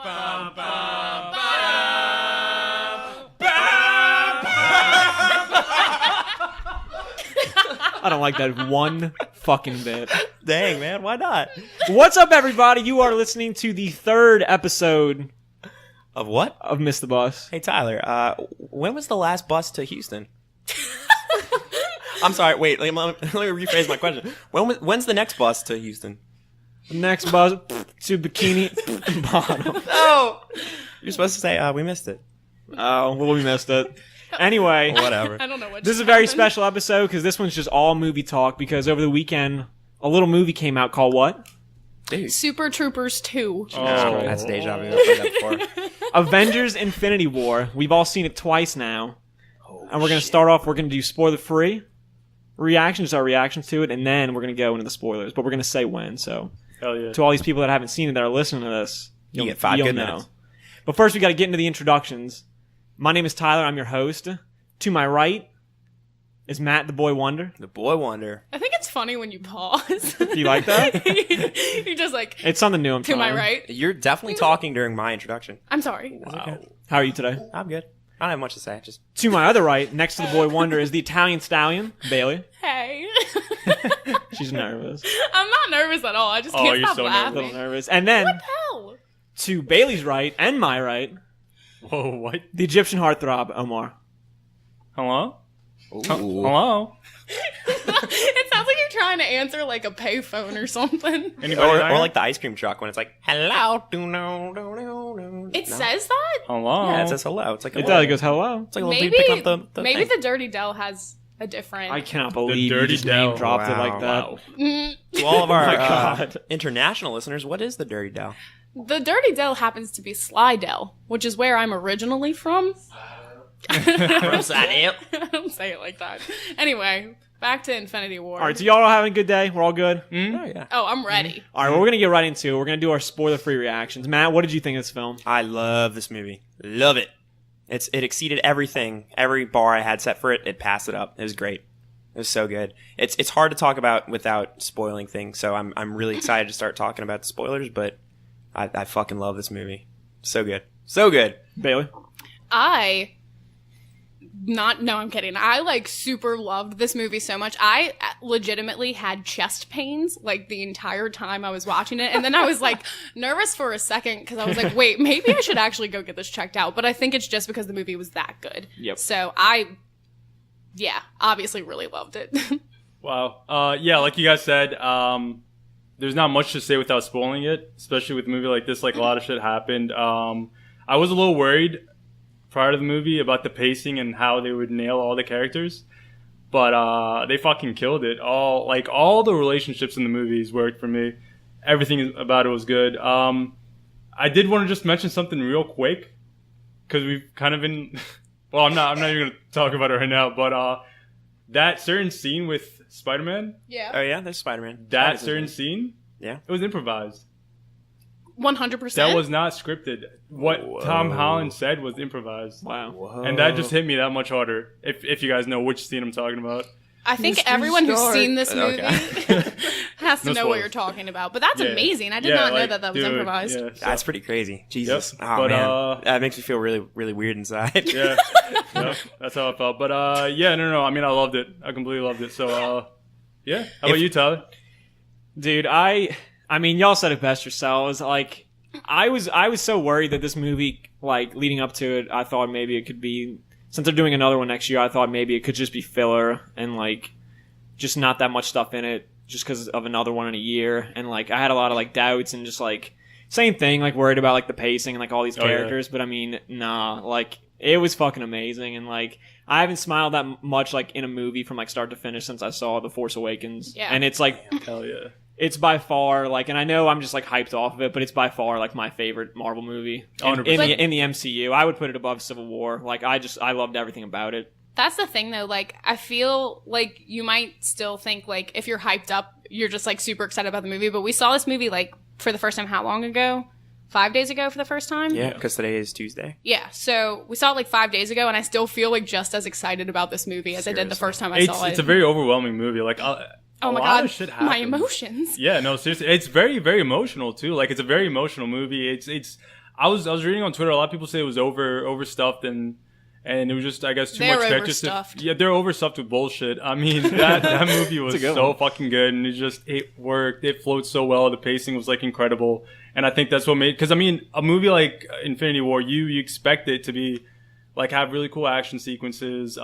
Bum, bum, I don't like that one fucking bit. Dang, man, why not? What's up, everybody? You are listening to the third episode Of what? of Miss the Bus. Hey, Tyler, when was the last bus to Houston? I'm sorry, wait, let me rephrase my question. When's the next bus to Houston? Next bus to Bikini Bottom. No! You're supposed to say, we missed it. Oh, well, we missed it. Anyway, Whatever. I don't know what. this is a very special episode because this one's just all movie talk because over the weekend, a little movie came out called what? Dude. Super Troopers 2. Oh. That's deja vu. I've heard that before. Avengers Infinity War. We've all seen it twice now. And we're going to start off, we're going to do spoiler-free reactions, our reactions to it, and then we're going to go into the spoilers. But we're going to say when, so. Hell yeah. To all these people that haven't seen it that are listening to this, You get 5 good minutes. But first, we got to get into the introductions. My name is Tyler. I'm your host. To my right is Matt, the Boy Wonder. The Boy Wonder. I think it's funny when you pause. Do you like that? You're just like, It's something new. I'm to my trying. right. You're definitely talking during my introduction. I'm sorry. Wow. How are you today? I'm good. I don't have much to say. Just To my other right, next to the Boy Wonder, is the Italian stallion, Bailey. Hey. She's nervous. I'm not nervous at all. I just can't you're stop so A laughing. little nervous. And then, What the hell? to Bailey's right and my right, Whoa, what? the Egyptian heartthrob, Omar. Hello? Ooh. Hello? It sounds like you're trying to answer like a payphone or something. Anybody Or there? like the ice cream truck when it's like, hello. It says that? Hello? Yeah, it says hello. It's like a It little, does. It goes, hello. It's like a little Maybe, dude picking up the maybe thing. the Dirty Dell has a different. I cannot believe you Dirty just name Dell. dropped it like that. Wow. Mm, To all of our my God. international listeners, what is the Dirty Dell? the Dirty Dell happens to be Slidell, which is where I'm originally from. Slidell. I don't say it like that. Anyway, back to Infinity War. All right, so y'all are having a good day? We're all good? Oh, yeah. Oh, I'm ready. All right, well, we're going to get right into it. We're going to do our spoiler-free reactions. Matt, what did you think of this film? I love this movie. Love it. It exceeded everything. Every bar I had set for it, it passed it up. It was great. It was so good. It's hard to talk about without spoiling things, so I'm really excited to start talking about the spoilers, but I fucking love this movie. So good. So good. Bailey? I'm kidding. I like super loved this movie so much. I legitimately had chest pains like the entire time I was watching it. And then I was like nervous for a second because I was like, wait, maybe I should actually go get this checked out. But I think it's just because the movie was that good. Yep. So obviously really loved it. Wow. Yeah, like you guys said, there's not much to say without spoiling it, especially with a movie like this. Like, a lot of shit happened. I was a little worried prior to the movie about the pacing and how they would nail all the characters. But they fucking killed it. All the relationships in the movies worked for me. Everything about it was good. I did want to just mention something real quick, because we've kind of been... Well, I'm not even going to talk about it right now, but that certain scene with Spider-Man, Yeah. Oh, yeah? There's Spider-Man. that certain scene, Yeah. it was improvised. 100%. That was not scripted. What Whoa. Tom Holland said was improvised. Wow. Whoa. And that just hit me that much harder, if you guys know which scene I'm talking about. I think Mystery everyone who's Star. seen this movie Okay. has to No know what spoilers. you're talking about. But that's Yeah. amazing. I did Yeah, not know like, that was dude, improvised. Yeah, so- That's pretty crazy. Jesus. Yep. Oh, But, man. That makes me feel really, really weird inside. yeah, yep, that's how I felt. But yeah, no. I mean, I loved it. I completely loved it. So yeah. How about you, Tyler? Dude, I mean, y'all said it best yourselves. Like, I was so worried that this movie, like, leading up to it, I thought maybe it could be, since they're doing another one next year, I thought maybe it could just be filler and, like, just not that much stuff in it just because of another one in a year. And, like, I had a lot of, like, doubts and just, like, same thing, like, worried about, like, the pacing and, like, all these Oh, yeah. characters. But, I mean, nah, like, it was fucking amazing. And, like, I haven't smiled that much, like, in a movie from, like, start to finish since I saw The Force Awakens. Yeah. And it's, like... Hell yeah. It's by far, like, and I know I'm just, like, hyped off of it, but it's by far, like, my favorite Marvel movie. In 100%. the MCU. I would put it above Civil War. Like, I loved everything about it. That's the thing, though. Like, I feel like you might still think, like, if you're hyped up, you're just, like, super excited about the movie. But we saw this movie, like, for the first time how long ago? 5 days ago for the first time? Yeah, because today is Tuesday. Yeah, so we saw it, like, 5 days ago, and I still feel, like, just as excited about this movie as I did the first time I saw it. It's a very overwhelming movie. Like, Oh a my lot god, of shit happens. my emotions. Yeah, no, seriously, it's very, very emotional too. Like, it's a very emotional movie. I was reading on Twitter. A lot of people say it was overstuffed and it was just, I guess, too They're much characters. overstuffed. Yeah, they're overstuffed with bullshit. I mean, that movie was a good so one. fucking good, and it worked. It flowed so well. The pacing was like incredible, and I think that's what made. Because I mean, a movie like Infinity War, you expect it to be like have really cool action sequences.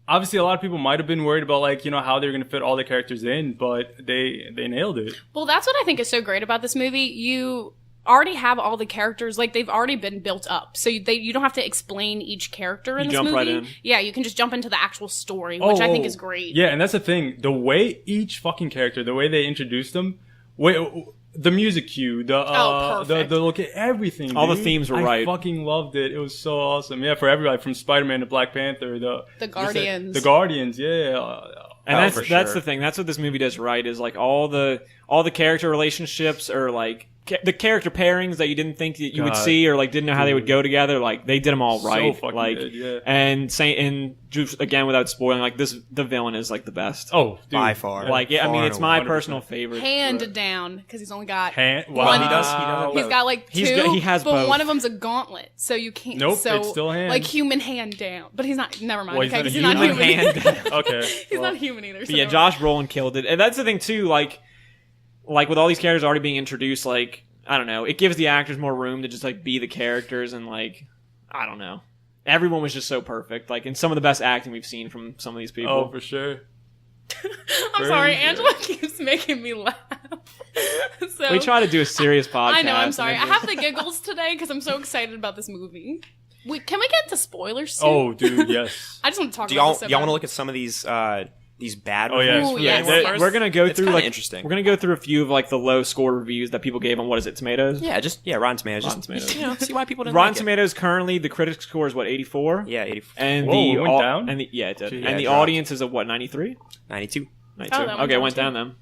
Obviously, a lot of people might have been worried about like how they're going to fit all the characters in, but they nailed it. Well, that's what I think is so great about this movie. You already have all the characters, like they've already been built up, so you don't have to explain each character in You this jump movie. right in. Yeah, you can just jump into the actual story, which I think is great. Yeah, and that's the thing. The way each fucking character, the way they introduced them, the music cue, perfect. the look at everything. All the dude. themes were I right. fucking loved it. It was so awesome. Yeah, for everybody, from Spider-Man to Black Panther, The Guardians. The Guardians, yeah. And for that's sure. the thing. That's what this movie does right. Is like all the character relationships are like the character pairings that you didn't think that you would God. see or like didn't know how they would go together. Like they did them all So right. fucking like good, yeah. and just again without spoiling, like the villain is like the best. Oh, dude. By far. Like yeah, I mean Far it's and my away. personal favorite. Hand down, because he's only got Wow. One- He does He's got like He's two, got- he has but both. one of them's a gauntlet, so you can't. Nope, so, it's still hand. like human hand down, but he's not. Never mind. Well, he's okay, not a 'cause he's not human human. hand. Okay. He's not human either. So But yeah, never Josh Brolin killed it, and that's the thing too. Like with all these characters already being introduced, like I don't know, it gives the actors more room to just like be the characters, and like I don't know, everyone was just so perfect. Like in some of the best acting we've seen from some of these people. Oh, for sure. I'm sorry, Angela keeps making me laugh. So We try to do a serious podcast. I know. I'm and sorry. then I have the giggles today because I'm so excited about this movie. Can we get into spoilers soon? Oh, dude, yes. I just want to talk Do about y'all this. So y'all want bad. to look at some of these bad Oh, yeah. reviews? Ooh, from yes. anyone Yeah, first? we're gonna go It's through kinda like interesting. We're gonna go through a few of like the low score reviews that people gave on what is it, Tomatoes? Yeah, Rotten Tomatoes. Rotten Just Tomatoes. see why people didn't Rotten like it. Tomatoes currently the critic score is what 84. Yeah, 84. And Whoa, the it went down? and the, yeah, it did. Gee, and yeah, the it dropped. audience is at what 93. 92. 92. Oh, that went Okay, down went too. down then.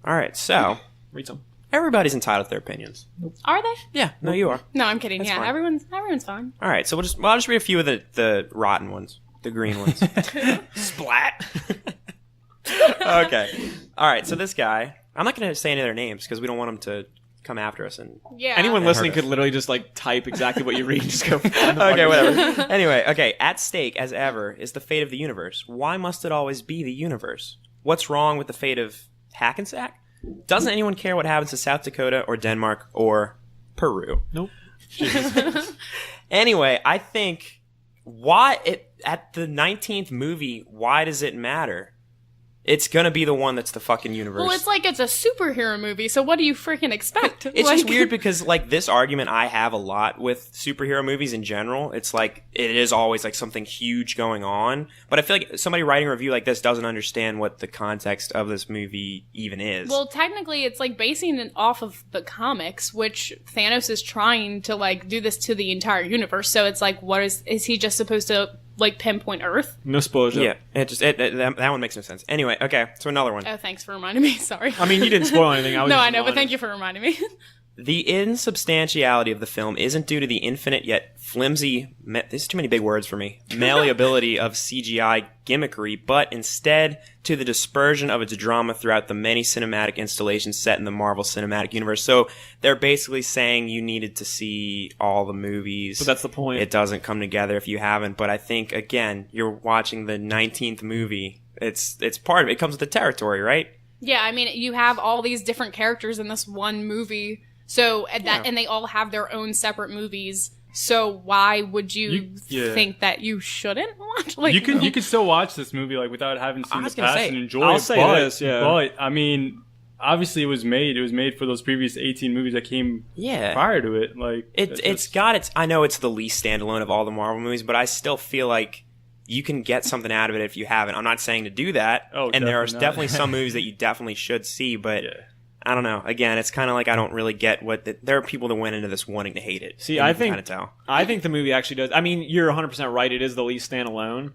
All right, so Read some. everybody's entitled to their opinions. Are they? Yeah, no, you are. No, I'm kidding. That's Yeah, fine. everyone's fine. All right, so I'll just read a few of the rotten ones, the green ones. Splat. Okay. All right, so this guy, I'm not going to say any of their names because we don't want them to come after us and Yeah. Anyone listening hurt could us. literally just like type exactly what you read and just go. okay, whatever. Anyway, okay. At stake, as ever, is the fate of the universe. Why must it always be the universe? What's wrong with the fate of Hackensack? Doesn't anyone care what happens to South Dakota or Denmark or Peru? Nope. Anyway, I think at the 19th movie, why does it matter? It's gonna be the one that's the fucking universe. Well, it's like it's a superhero movie, so what do you freaking expect? It's just weird because, like, this argument I have a lot with superhero movies in general. It's like, it is always, like, something huge going on. But I feel like somebody writing a review like this doesn't understand what the context of this movie even is. Well, technically, it's like basing it off of the comics, which Thanos is trying to like do this to the entire universe. So it's like, what is he just supposed to like pinpoint Earth? No spoilers. yeah, that one makes no sense. Anyway, okay, so another one. Oh, thanks for reminding me. Sorry. I mean, you didn't spoil anything. I was no, just I know, but reminding- thank you for reminding me. The insubstantiality of the film isn't due to the infinite yet flimsy, this is too many big words for me, malleability of CGI gimmickry, but instead to the dispersion of its drama throughout the many cinematic installations set in the Marvel Cinematic Universe. So they're basically saying you needed to see all the movies. But that's the point. It doesn't come together if you haven't. But I think, again, you're watching the 19th movie. It's part of it. It comes with the territory, right? Yeah, I mean, you have all these different characters in this one movie, so and they all have their own separate movies. So why would you yeah. think that you shouldn't watch? Like, You can still watch this movie like without having seen I the was gonna past say, and enjoy I'll it. say but, this, yeah. But I mean, obviously it was made for those previous 18 movies that came Yeah. prior to it. Like It's got its. I know it's the least standalone of all the Marvel movies, but I still feel like you can get something out of it if you haven't. I'm not saying to do that. Oh, and there are definitely not. definitely some movies that you definitely should see, but Yeah. I don't know. Again, it's kind of like I don't really get what there are people that went into this wanting to hate it. See, and I you can think kinda tell. I think the movie actually does. I mean, you're 100% right. It is the least standalone.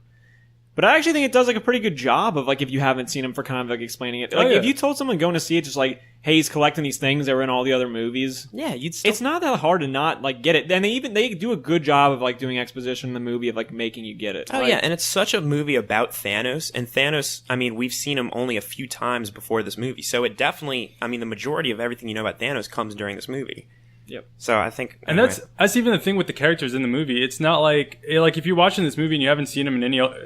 But I actually think it does like a pretty good job of like if you haven't seen him for kind of like explaining it. Like yeah. if you told someone going to see it just like, hey, he's collecting these things that were in all the other movies. Yeah, you'd still. It's not that hard to not like get it. And they do a good job of like doing exposition in the movie of like making you get it. Oh Like, yeah, and it's such a movie about Thanos, and Thanos, I mean, we've seen him only a few times before this movie, so it definitely, I mean, the majority of everything you know about Thanos comes during this movie. Yep. So I think, And that's even the thing with the characters in the movie. It's not like if you're watching this movie and you haven't seen them in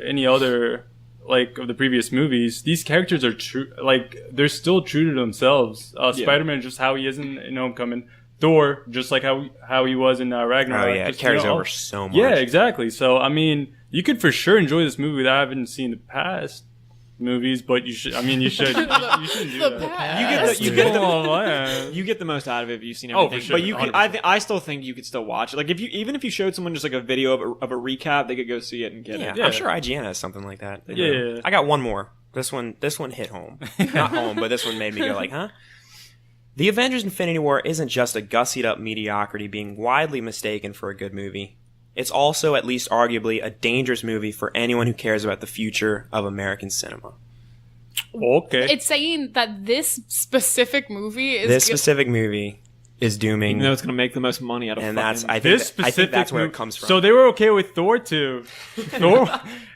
any other like of the previous movies, these characters are true. Like they're still true to themselves. Spider-Man just how he is in Homecoming. Thor just like how he was in Ragnarok. Oh yeah, just, it carries over so much. Yeah, exactly. So I mean, you could for sure enjoy this movie without having seen the past movies, but you should. I mean, you should. You shouldn't do that. You get the most out of it if you've seen Oh, everything. for sure, But you can, 100%. I still think you could still watch it. Like even if you showed someone just like a video of a recap, they could go see it and get it. Yeah, I'm sure IGN has something like that. They do. Yeah. I got one more. This one hit home. Not home, but this one made me go like, huh? The Avengers Infinity War isn't just a gussied up mediocrity being widely mistaken for a good movie. It's also, at least arguably, a dangerous movie for anyone who cares about the future of American cinema. Okay. It's saying that this specific movie is This specific movie is dooming, Even though it's going to make the most money out of and fucking- I this think that's where movie- it comes from. So they were okay with Thor 2. Thor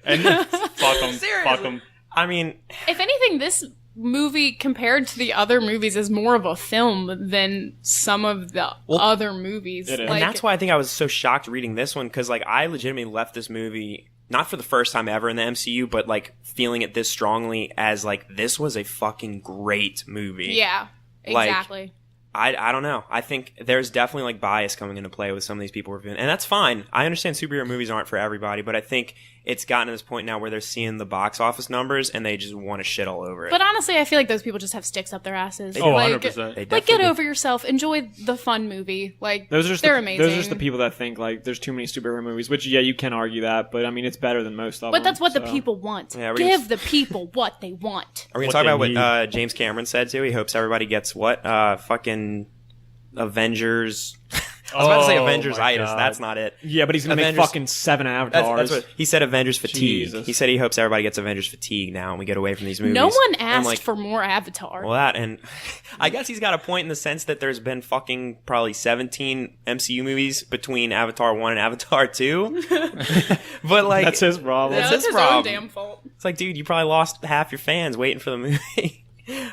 and fuck them. Fuck them. I mean, If anything, this movie compared to the other movies is more of a film than some of the other movies. It is. and that's why I think I was so shocked reading this one, because like I legitimately left this movie not for the first time ever in the MCU, but like feeling it this strongly as like this was a fucking great movie. Yeah, Like, exactly. I don't know. I think there's definitely like bias coming into play with some of these people reviewing, and that's fine. I understand superhero movies aren't for everybody, but I think it's gotten to this point now where they're seeing the box office numbers and they just want to shit all over it. But honestly, I feel like those people just have sticks up their asses. Oh, like, 100%. They Like, definitely get do. over yourself. Enjoy the fun movie. Like, Those are just they're the, amazing. Those are just the people that think like there's too many superhero movies. Which you can argue that, but I mean it's better than most of them. But that's what the so. people want. Yeah, we're Give gonna- the people what they want. Are we What gonna talk they about need. what James Cameron said too? He hopes everybody gets what? Fucking Avengers. I was about to say Oh, Avengers-itis. my God. That's not it. Yeah, but he's gonna Avengers- make fucking 7 avatars. That's what he said. Avengers fatigue. Jesus. He said he hopes everybody gets Avengers fatigue now, and we get away from these movies. No one And I'm asked like, for more Avatar. well, that, and I guess he's got a point in the sense that there's been fucking probably 17 MCU movies between Avatar 1 and Avatar 2. But like, That's his problem. Yeah, that's that's his his own problem. damn fault. it's like, dude, you probably lost half your fans waiting for the movie.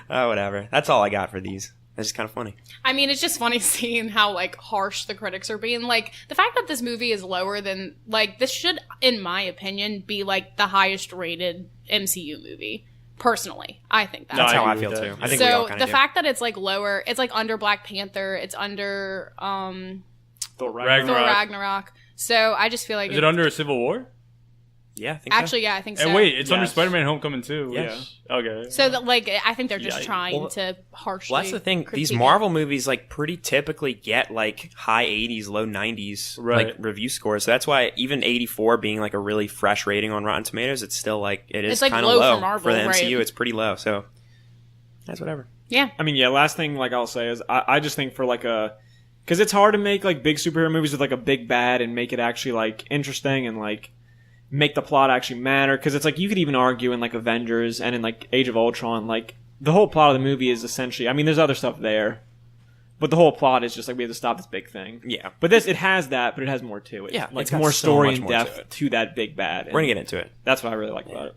Oh, whatever. That's all I got for these. It's just kind of funny. I mean, it's just funny seeing how, like, harsh the critics are being. Like, the fact that this movie is lower than, like, this should, in my opinion, be, like, the highest rated MCU movie. Personally. I think that. That's I how I agree feel with too. that. I think we all So, kind the of do. fact that it's, like, lower, it's, like, under Black Panther, it's under, Thor Thor Ragnarok. Ragnarok. So, I just feel like Is it under a Civil War? Yeah, I think so. Actually, yeah, I think so. And wait, it's under Yes. Spider-Man: Homecoming too. Yes. Okay. So, that, like, I think they're just Yeah. trying Well, to harshly Well, that's the thing. These critique it. Marvel movies, like, pretty typically get, like, high 80s, low 90s, Right. like, review scores. So that's why even 84 being, like, a really fresh rating on Rotten Tomatoes, it's still, like, it is It's, like, kind of low low. for Marvel, the MCU, right? it's pretty low. So that's whatever. Yeah. I mean, yeah. Last thing, like I'll say is, I just think for like because it's hard to make like big superhero movies with like a big bad and make it actually like interesting and like make the plot actually matter. Because it's like you could even argue in like Avengers and in like Age of Ultron, like the whole plot of the movie is essentially. I mean, there's other stuff there, but the whole plot is just like we have to stop this big thing. Yeah. But it has that, but it has more to it. Yeah, like it's got more so story much and more to depth it. to that big bad. We're going to get into it. That's what I really like about it.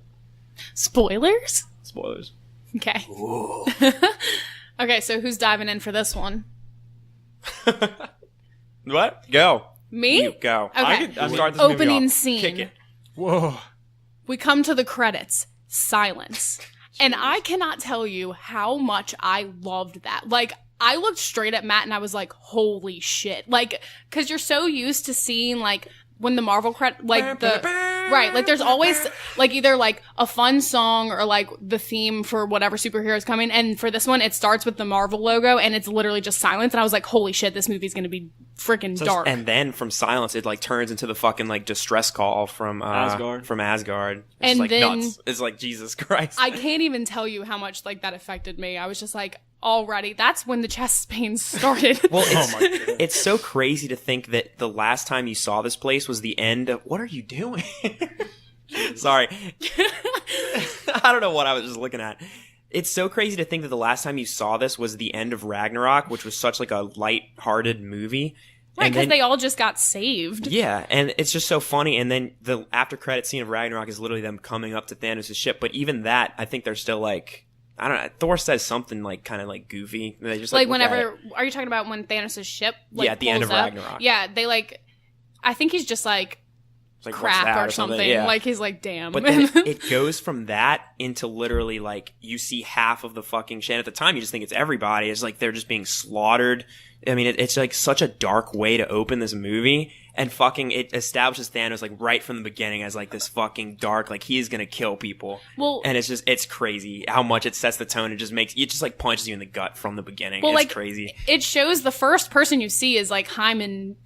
Spoilers? Spoilers. Okay. Okay, so who's diving in for this one? What? Go. Me? You go. Okay. I mean, Start this movie Opening off. scene. Kick it. Whoa. We come to the credits. Silence. And I cannot tell you how much I loved that. Like, I looked straight at Matt and I was like, holy shit. Like, cause you're so used to seeing like when the Marvel like right, like there's always like either like a fun song or like the theme for whatever superhero is coming. And for this one, it starts with the Marvel logo and it's literally just silence. And I was like, holy shit, this movie's gonna be freaking dark. And then from silence, it like turns into the fucking like distress call from Asgard. From Asgard. It's And like then- nuts. It's like Jesus Christ. I can't even tell you how much like that affected me. I was just like, already, that's when the chest pains started. Well, it's, Oh my God. it's so crazy to think that the last time you saw this place was the end of. What are you doing? Sorry. I don't know what I was just looking at. It's so crazy to think that the last time you saw this was the end of Ragnarok, which was such like a light-hearted movie. Right, And because then- they all just got saved. Yeah, and it's just so funny. And then the after credit scene of Ragnarok is literally them coming up to Thanos' ship. But even that, I think they're still like I don't know. Thor says something like kind of like goofy. They just Like look at whenever, it. are you talking about when Thanos' ship? Like, Yeah, at the end pulls of up? Ragnarok. Yeah, they like. I think he's just like It's like, what's crap that or something. Yeah. Like he's like, damn. But then it goes from that into literally like you see half of the fucking shit. At the time, you just think it's everybody. It's like they're just being slaughtered. I mean, it's like such a dark way to open this movie, and fucking it establishes Thanos like right from the beginning as like this fucking dark, like he is gonna kill people. Well, And it's crazy how much it sets the tone. It just like punches you in the gut from the beginning. Well, it's like, crazy. it shows the first person you see is like Hyman.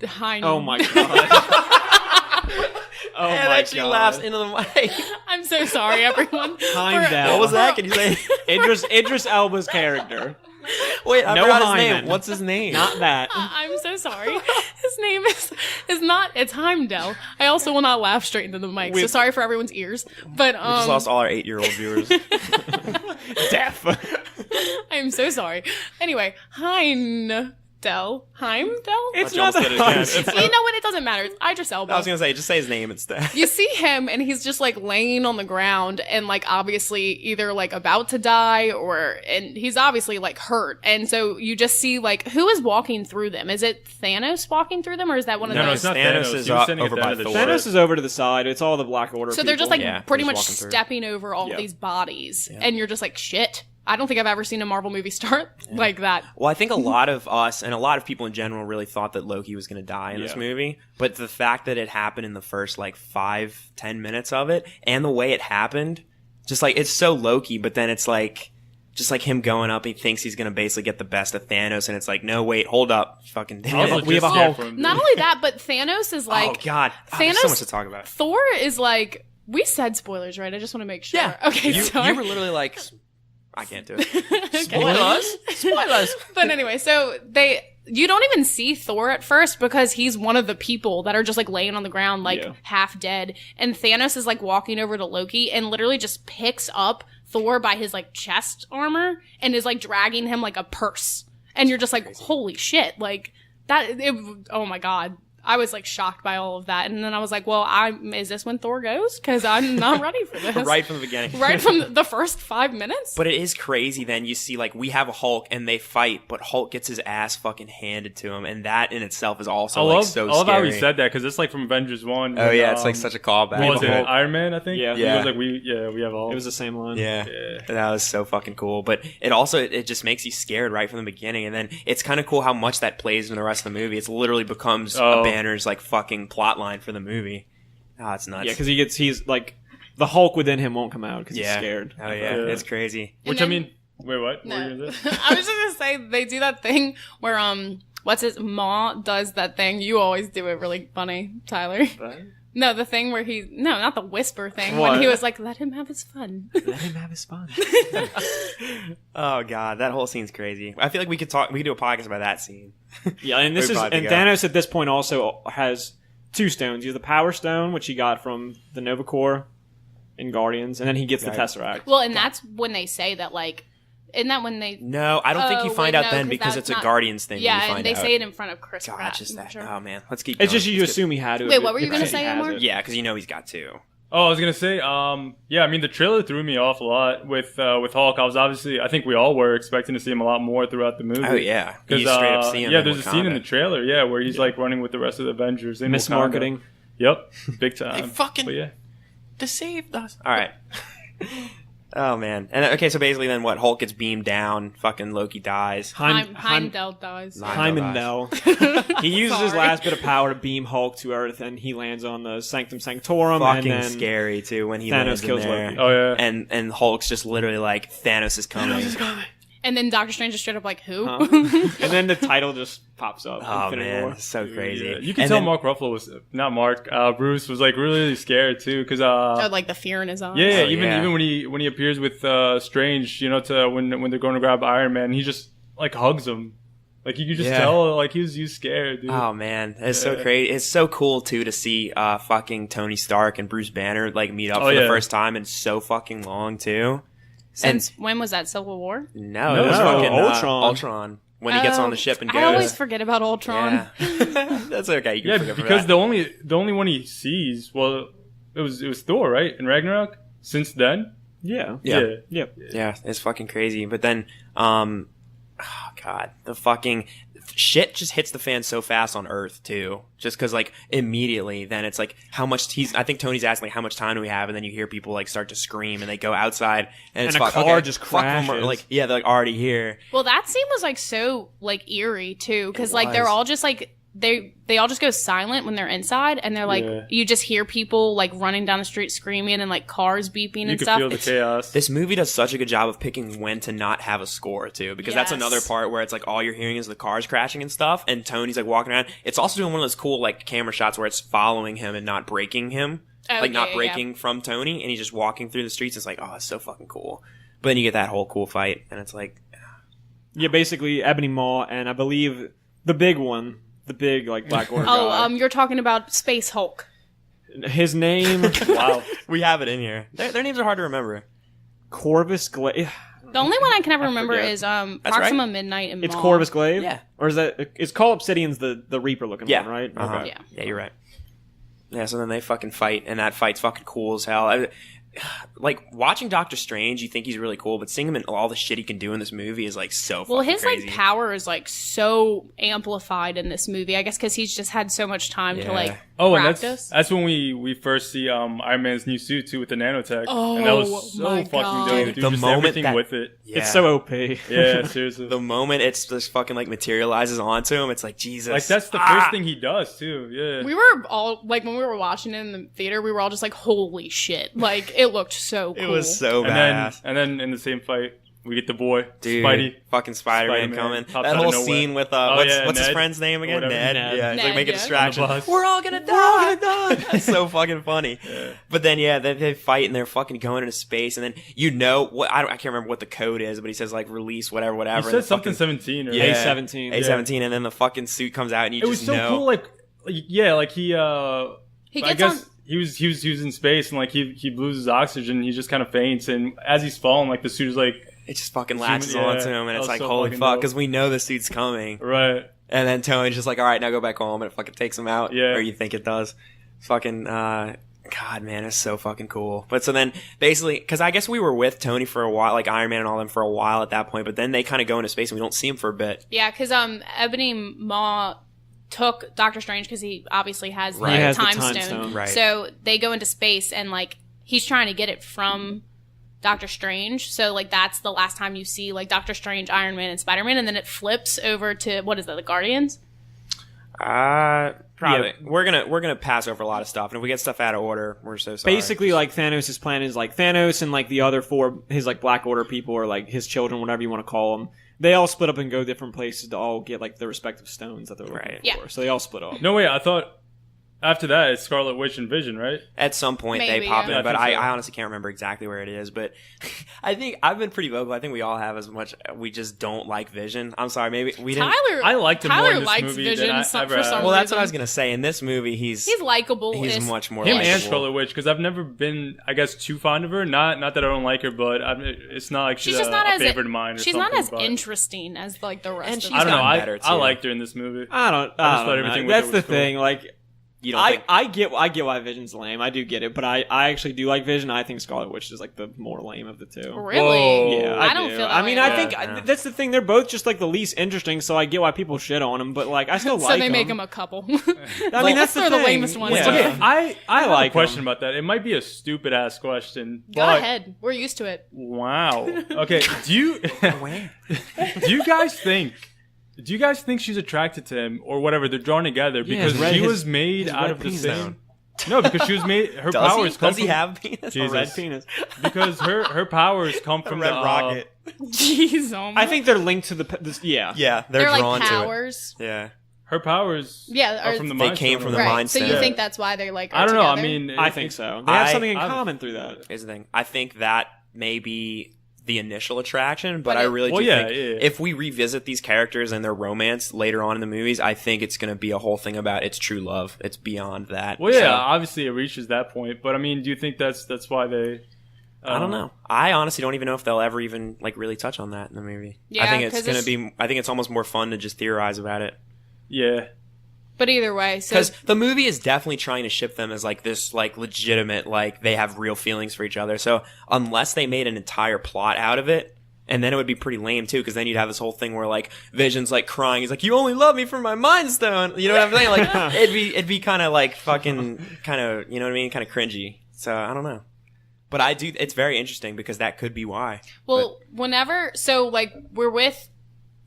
Oh my god. Oh and my then she god. laughs into the mic. I'm so sorry, everyone. Heimdall. What was that? Can you say? Idris Elba's character. Wait, I No forgot his Hyman. name. What's his name? Not that. I'm so sorry. His name is not. It's Heimdall. I also will not laugh straight into the mic. So sorry for everyone's ears. But We just lost all our 8-year-old viewers. Death. I'm so sorry. Anyway, Heimdall. It's You not almost did it that. again. You know what? It doesn't matter. It's Idris Elba. I was gonna say, just say his name instead. You see him and he's just like laying on the ground and like obviously either like about to die and he's obviously like hurt. And so you just see like who is walking through them? Is it Thanos walking through them or is that one of No, those? it's not Thanos Thanos. is He was standing over at the by end of the Thor. ship. Thanos is over to the side. It's all the Black Order. So they're just people. like Yeah, pretty they're much just walking through. stepping over all Yeah. these bodies and you're just like, shit. I don't think I've ever seen a Marvel movie start like that. Well, I think a lot of us and a lot of people in general really thought that Loki was going to die in this Yeah. movie. But the fact that it happened in the first like 5-10 minutes of it and the way it happened, just like it's so Loki, but then it's like just like him going up, he thinks he's going to basically get the best of Thanos, and it's like, no, wait, hold up. Fucking I was damn it. We have a just scared Hulk. for him, dude. Not only that, but Thanos is like, Oh, God. There's so Thanos- much to talk about. Thor is like, we said spoilers, right? I just want to make sure. Yeah. Okay, You sorry. were literally like, I can't do it. Okay. Spoilers? Spoilers. But anyway, so you don't even see Thor at first because he's one of the people that are just like laying on the ground, like Yeah. half dead. And Thanos is like walking over to Loki and literally just picks up Thor by his like chest armor and is like dragging him like a purse. And you're just like, holy shit. Like oh my God. I was like shocked by all of that. And then I was like, well, is this when Thor goes? Because I'm not ready for this. Right from the beginning. Right from the first 5 minutes? But it is crazy then you see like we have a Hulk and they fight, but Hulk gets his ass fucking handed to him, and that in itself is also I like so love how scary. he said that because it's like from Avengers 1. Oh yeah, it's like such a callback. What was it? Hulk. Iron Man, I think? Yeah. He Yeah. was like, we have all. It was the same line. Yeah. Yeah. That was so fucking cool. But it also it just makes you scared right from the beginning, and then it's kind of cool how much that plays in the rest of the movie. It's literally becomes a Banner's like fucking plot line for the movie. Oh, it's nuts. Yeah, because he's like, the Hulk within him won't come out because he's yeah. scared. Oh yeah, Yeah. it's crazy. Which, And I then- mean, wait, what? What were you No. gonna say? I was just gonna say they do that thing where what's his Ma does that thing. You always do it really funny, Tyler. No, the thing where not the whisper thing when What? he was like, let him have his fun. Let him have his fun. Oh god, that whole scene's crazy. I feel like we could do a podcast about that scene. Yeah, and this We is probably and got- Thanos at this point also has 2 stones. He has the Power Stone, which he got from the Nova Corps in Guardians, and then he gets the Right. Tesseract. Well, and that's when they say that like, isn't that when they? No, I don't think you Oh, find wait, out no, then 'cause because that's it's a not- Guardians thing. Yeah, when you and find they out. say it in front of Chris God, Pratt. just that. Sure. Oh man, let's keep. It's going. just you Let's assume he had to. Wait, what were you because gonna he say, has Omar? it. Yeah, because you know he's got 2. Oh, I was gonna say, yeah. I mean, the trailer threw me off a lot with Hulk. I think we all were expecting to see him a lot more throughout the movie. Oh yeah, Because you straight up see him. yeah, in there's a scene in the Wakanda. trailer, yeah, where he's like running with the rest of the Avengers. In Wakanda. Mismarketing. Yep, big time. They fucking- But yeah, Deceived us. All right. Oh man. And okay, so basically, then what? Hulk gets beamed down. Fucking Loki dies. Heimdall dies. Heimdall. Heimdall. He uses his Sorry. last bit of power to beam Hulk to Earth, and he lands on the Sanctum Sanctorum. Fucking and then scary too when he Thanos lands in kills there. Loki. oh yeah. And Hulk's just literally like Thanos is coming. And then Doctor Strange is straight up like, who? Huh? and then the title just pops up. Oh Infinity man, War. it's so crazy. Yeah, you can And tell then- Mark Ruffalo was not Mark. Bruce was like really scared too, because Oh, like the fear in his eyes. yeah, Oh, even yeah. even when he appears with Strange, you know, to when they're going to grab Iron Man, he just like hugs him, like you could just Yeah. tell like he was scared, dude. Oh man, it's so Yeah. crazy. It's so cool too to see fucking Tony Stark and Bruce Banner like meet up Oh, for the yeah. first time in so fucking long too. Since when was that Civil War? No, No, it was fucking Ultron. Ultron when he gets on the ship and goes. I always forget about Ultron. Yeah, that's okay. You can Yeah, forget for because that. the only one he sees, well, it was Thor, right, in Ragnarok. Since then, Yeah. Yeah. Yep. Yeah, it's fucking crazy. But then, oh god, the fucking shit just hits the fan so fast on Earth too. Just because like immediately, then it's like how much I think Tony's asking like how much time do we have, and then you hear people like start to scream, and they go outside, and it's And a car just fuck 'em, crashes. like yeah, they're like already here. Well, that scene was like so like eerie too, because like they're was. all just like they all just go silent when they're inside, and they're like you just hear people like running down the street screaming and like cars beeping You and can stuff. feel the chaos. This movie does such a good job of picking when to not have a score too, because that's Yes. another part where it's like all you're hearing is the cars crashing and stuff, and Tony's like walking around. It's also doing one of those cool like camera shots where it's following him and not breaking him, like not breaking from Tony, and he's just walking through the streets. It's like, oh, it's so fucking cool. But then you get that whole cool fight, and it's like, Yeah, basically Ebony Maw, and I believe the big one, the big like Black Order guy. You're talking about Space Hulk. His name Wow. we have it in here. Their names are hard to remember. Corvus Glaive. The only one I can ever remember forget. is right. Proxima Midnight and It's Maw. Corvus Glaive. Yeah. Or is that? It's Call Obsidian's the Reaper looking Yeah. one, right? Uh-huh. Okay. Yeah. Yeah, you're right. Yeah, so then they fucking fight, and that fight's fucking cool as hell. Like, watching Doctor Strange, you think he's really cool, but seeing him and all the shit he can do in this movie is, like, so Well, fucking his crazy. like power is like so amplified in this movie. I guess because he's just had so much time to Yeah. like Oh, and practice. that's when we first see Iron Man's new suit too with the nanotech. And that was so my fucking God. dope, dude. The Just moment everything that- with it. Yeah. It's so OP. Yeah, seriously. The moment it's just fucking, like, materializes onto him, it's like, Jesus. Like that's the first thing he does too. Yeah. We were all like when we were watching it in the theater, we were all just like, "Holy shit!" Like it looked so cool. It was so and badass. then in the same fight, we get the boy, Dude, Spidey. fucking Spider-Man, Spider-Man coming. pops That out whole of nowhere. scene with what's his Ned. friend's name again? Whatever. Ned. Ned. Yeah, he's like Ned, making a yeah. distraction. On the bus. We're all gonna die. That's so fucking funny. But then they fight and they're fucking going into space, and then what I can't remember what the code is, but he says like release whatever. He and said the something fucking- 17 or Yeah. A17. A17, and then the fucking suit comes out, and you It was just so know. cool. Like yeah, like He I gets guess on. he was in space and like he loses oxygen. He just kind of faints, and as he's falling, like the suit is like It just fucking Human- latches yeah, onto him, and that it's was like, so holy fucking fuck, dope. because we know the suit's coming. right. And then Tony's just like, all right, now go back home, and it fucking takes him out. Yeah. Or you think it does. Fucking, God, man, it's so fucking cool. But so then, basically, because I guess we were with Tony for a while, like Iron Man and all them for a while at that point, but then they kind of go into space and we don't see him for a bit. Yeah, because Ebony Maw took Doctor Strange because he obviously has Right. the He has the time time stone. stone. Right. So they go into space and like he's trying to get it from Doctor Strange. So like that's the last time you see like Doctor Strange, Iron Man, and Spider-Man, and then it flips over to what is that, the Guardians? Probably. We're gonna pass over a lot of stuff, and if we get stuff out of order, we're so sorry. Basically, like Thanos' plan is like Thanos and like the other four, his like Black Order people or like his children, whatever you want to call them. They all split up and go different places to all get like their respective stones that they're looking Right. for. Yeah. So they all split up. No way. I thought after that it's Scarlet Witch and Vision, right? At some point Maybe, they pop yeah. in, but I think so. I honestly can't remember exactly where it is. But I think I've been pretty vocal. I think we all have as much. We just don't like Vision. I'm sorry, maybe we didn't. Tyler, I liked him more Tyler in this likes movie Vision than I for ever some have. Well, that's what I was reason. gonna say. In this movie, he's likable. he's much more Him likable. and Scarlet Witch, because I've never been, I guess, too fond of her. Not that I don't like her, but it's not like she's She's just not a as favorite of mine. Or she's something, not as but interesting as like the rest And of she's them. I don't know. gotten I better, I too. liked her in this movie. I don't I just know. thought everything with That's it the was cool. thing. Like You don't think? I get why Vision's lame. I do get it, but I actually do like Vision. I think Scarlet Witch is like the more lame of the two. Really? Whoa. Yeah, I don't do. feel that I mean, way. I think Yeah. that's the thing. They're both just like the least interesting, so I get why people shit on them. But like, I still So like they make them. them a couple. I mean, Like, that's they're the thing. lamest ones. Yeah. Yeah. I have like a question 'em. about that. It might be a stupid ass question. Go but ahead. We're used to it. Wow. Okay. Do you do you guys think she's attracted to him or whatever? They're drawn together because his red- she his- was made his out red of the penis. same. No, because she was made. Her Does powers he? come Does he from, have a penis? Jesus. A red penis. because her powers come from Red the rocket. Jeez, oh my. I think they're linked to this. Yeah. Yeah, they're they're drawn like to powers. it. Yeah. her powers. Yeah, are or- from the They Mind came Stone from the or whatever. Right. Mind So you Stone. think that's why they're like? I don't know. I together? mean, I think so. They have something in I've- common through that. Here's the thing. I think that may be the initial attraction, but But I it- really Well, do yeah, think yeah. if we revisit these characters and their romance later on in the movies, I think it's going to be a whole thing about it's true love. It's beyond that. Well, yeah, So, obviously it reaches that point, but I mean, do you think that's why they? I don't know. I honestly don't even know if they'll ever even like really touch on that in the movie. I Yeah, think it's 'cause going to it's- be. I think it's almost more fun to just theorize about it. Yeah. But either way, so Because the movie is definitely trying to ship them as like this like legitimate, like they have real feelings for each other. So unless they made an entire plot out of it, and then it would be pretty lame too, because then you'd have this whole thing where like Vision's like crying. He's like, "You only love me for my Mind Stone." You know what I'm saying? Like it'd be kind of like fucking kind of, you know what I mean? Kind of cringy. So I don't know. But I do. It's very interesting because that could be why. well, whenever like we're with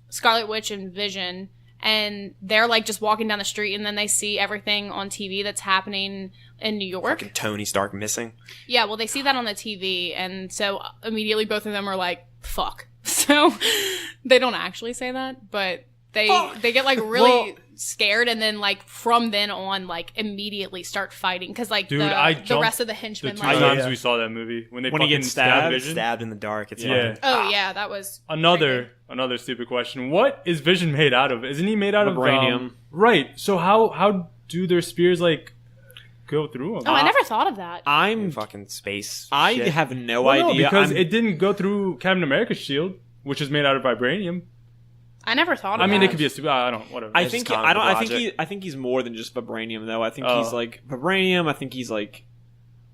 Scarlet Witch and Vision, and they're like just walking down the street, and then they see everything on TV that's happening in New York. Fucking Tony Stark missing. Yeah, well, they see that on the TV, and so immediately both of them are like, "Fuck." So they don't actually say that, but they get like really scared, and then like from then on, like immediately start fighting because like Dude, the rest of the The henchmen two like, times we saw that movie when When he fucking gets stab stabbed. Vision. Stabbed in the dark. It's Yeah. fucking, oh yeah, that was Another stupid question. What is Vision made out of? Isn't he made out Vibranium. of right? So how do their spears like go through him? Oh, I never thought of that. I'm fucking space. I shit. have no Well, no, idea because I'm- it didn't go through Captain America's shield, which is made out of vibranium. I never thought of I mean, that. it could be a stupid. I don't. Whatever. I It's think just I don't. I comic think logic. I think he's more than just vibranium, though. I think Oh. he's like vibranium. I think he's like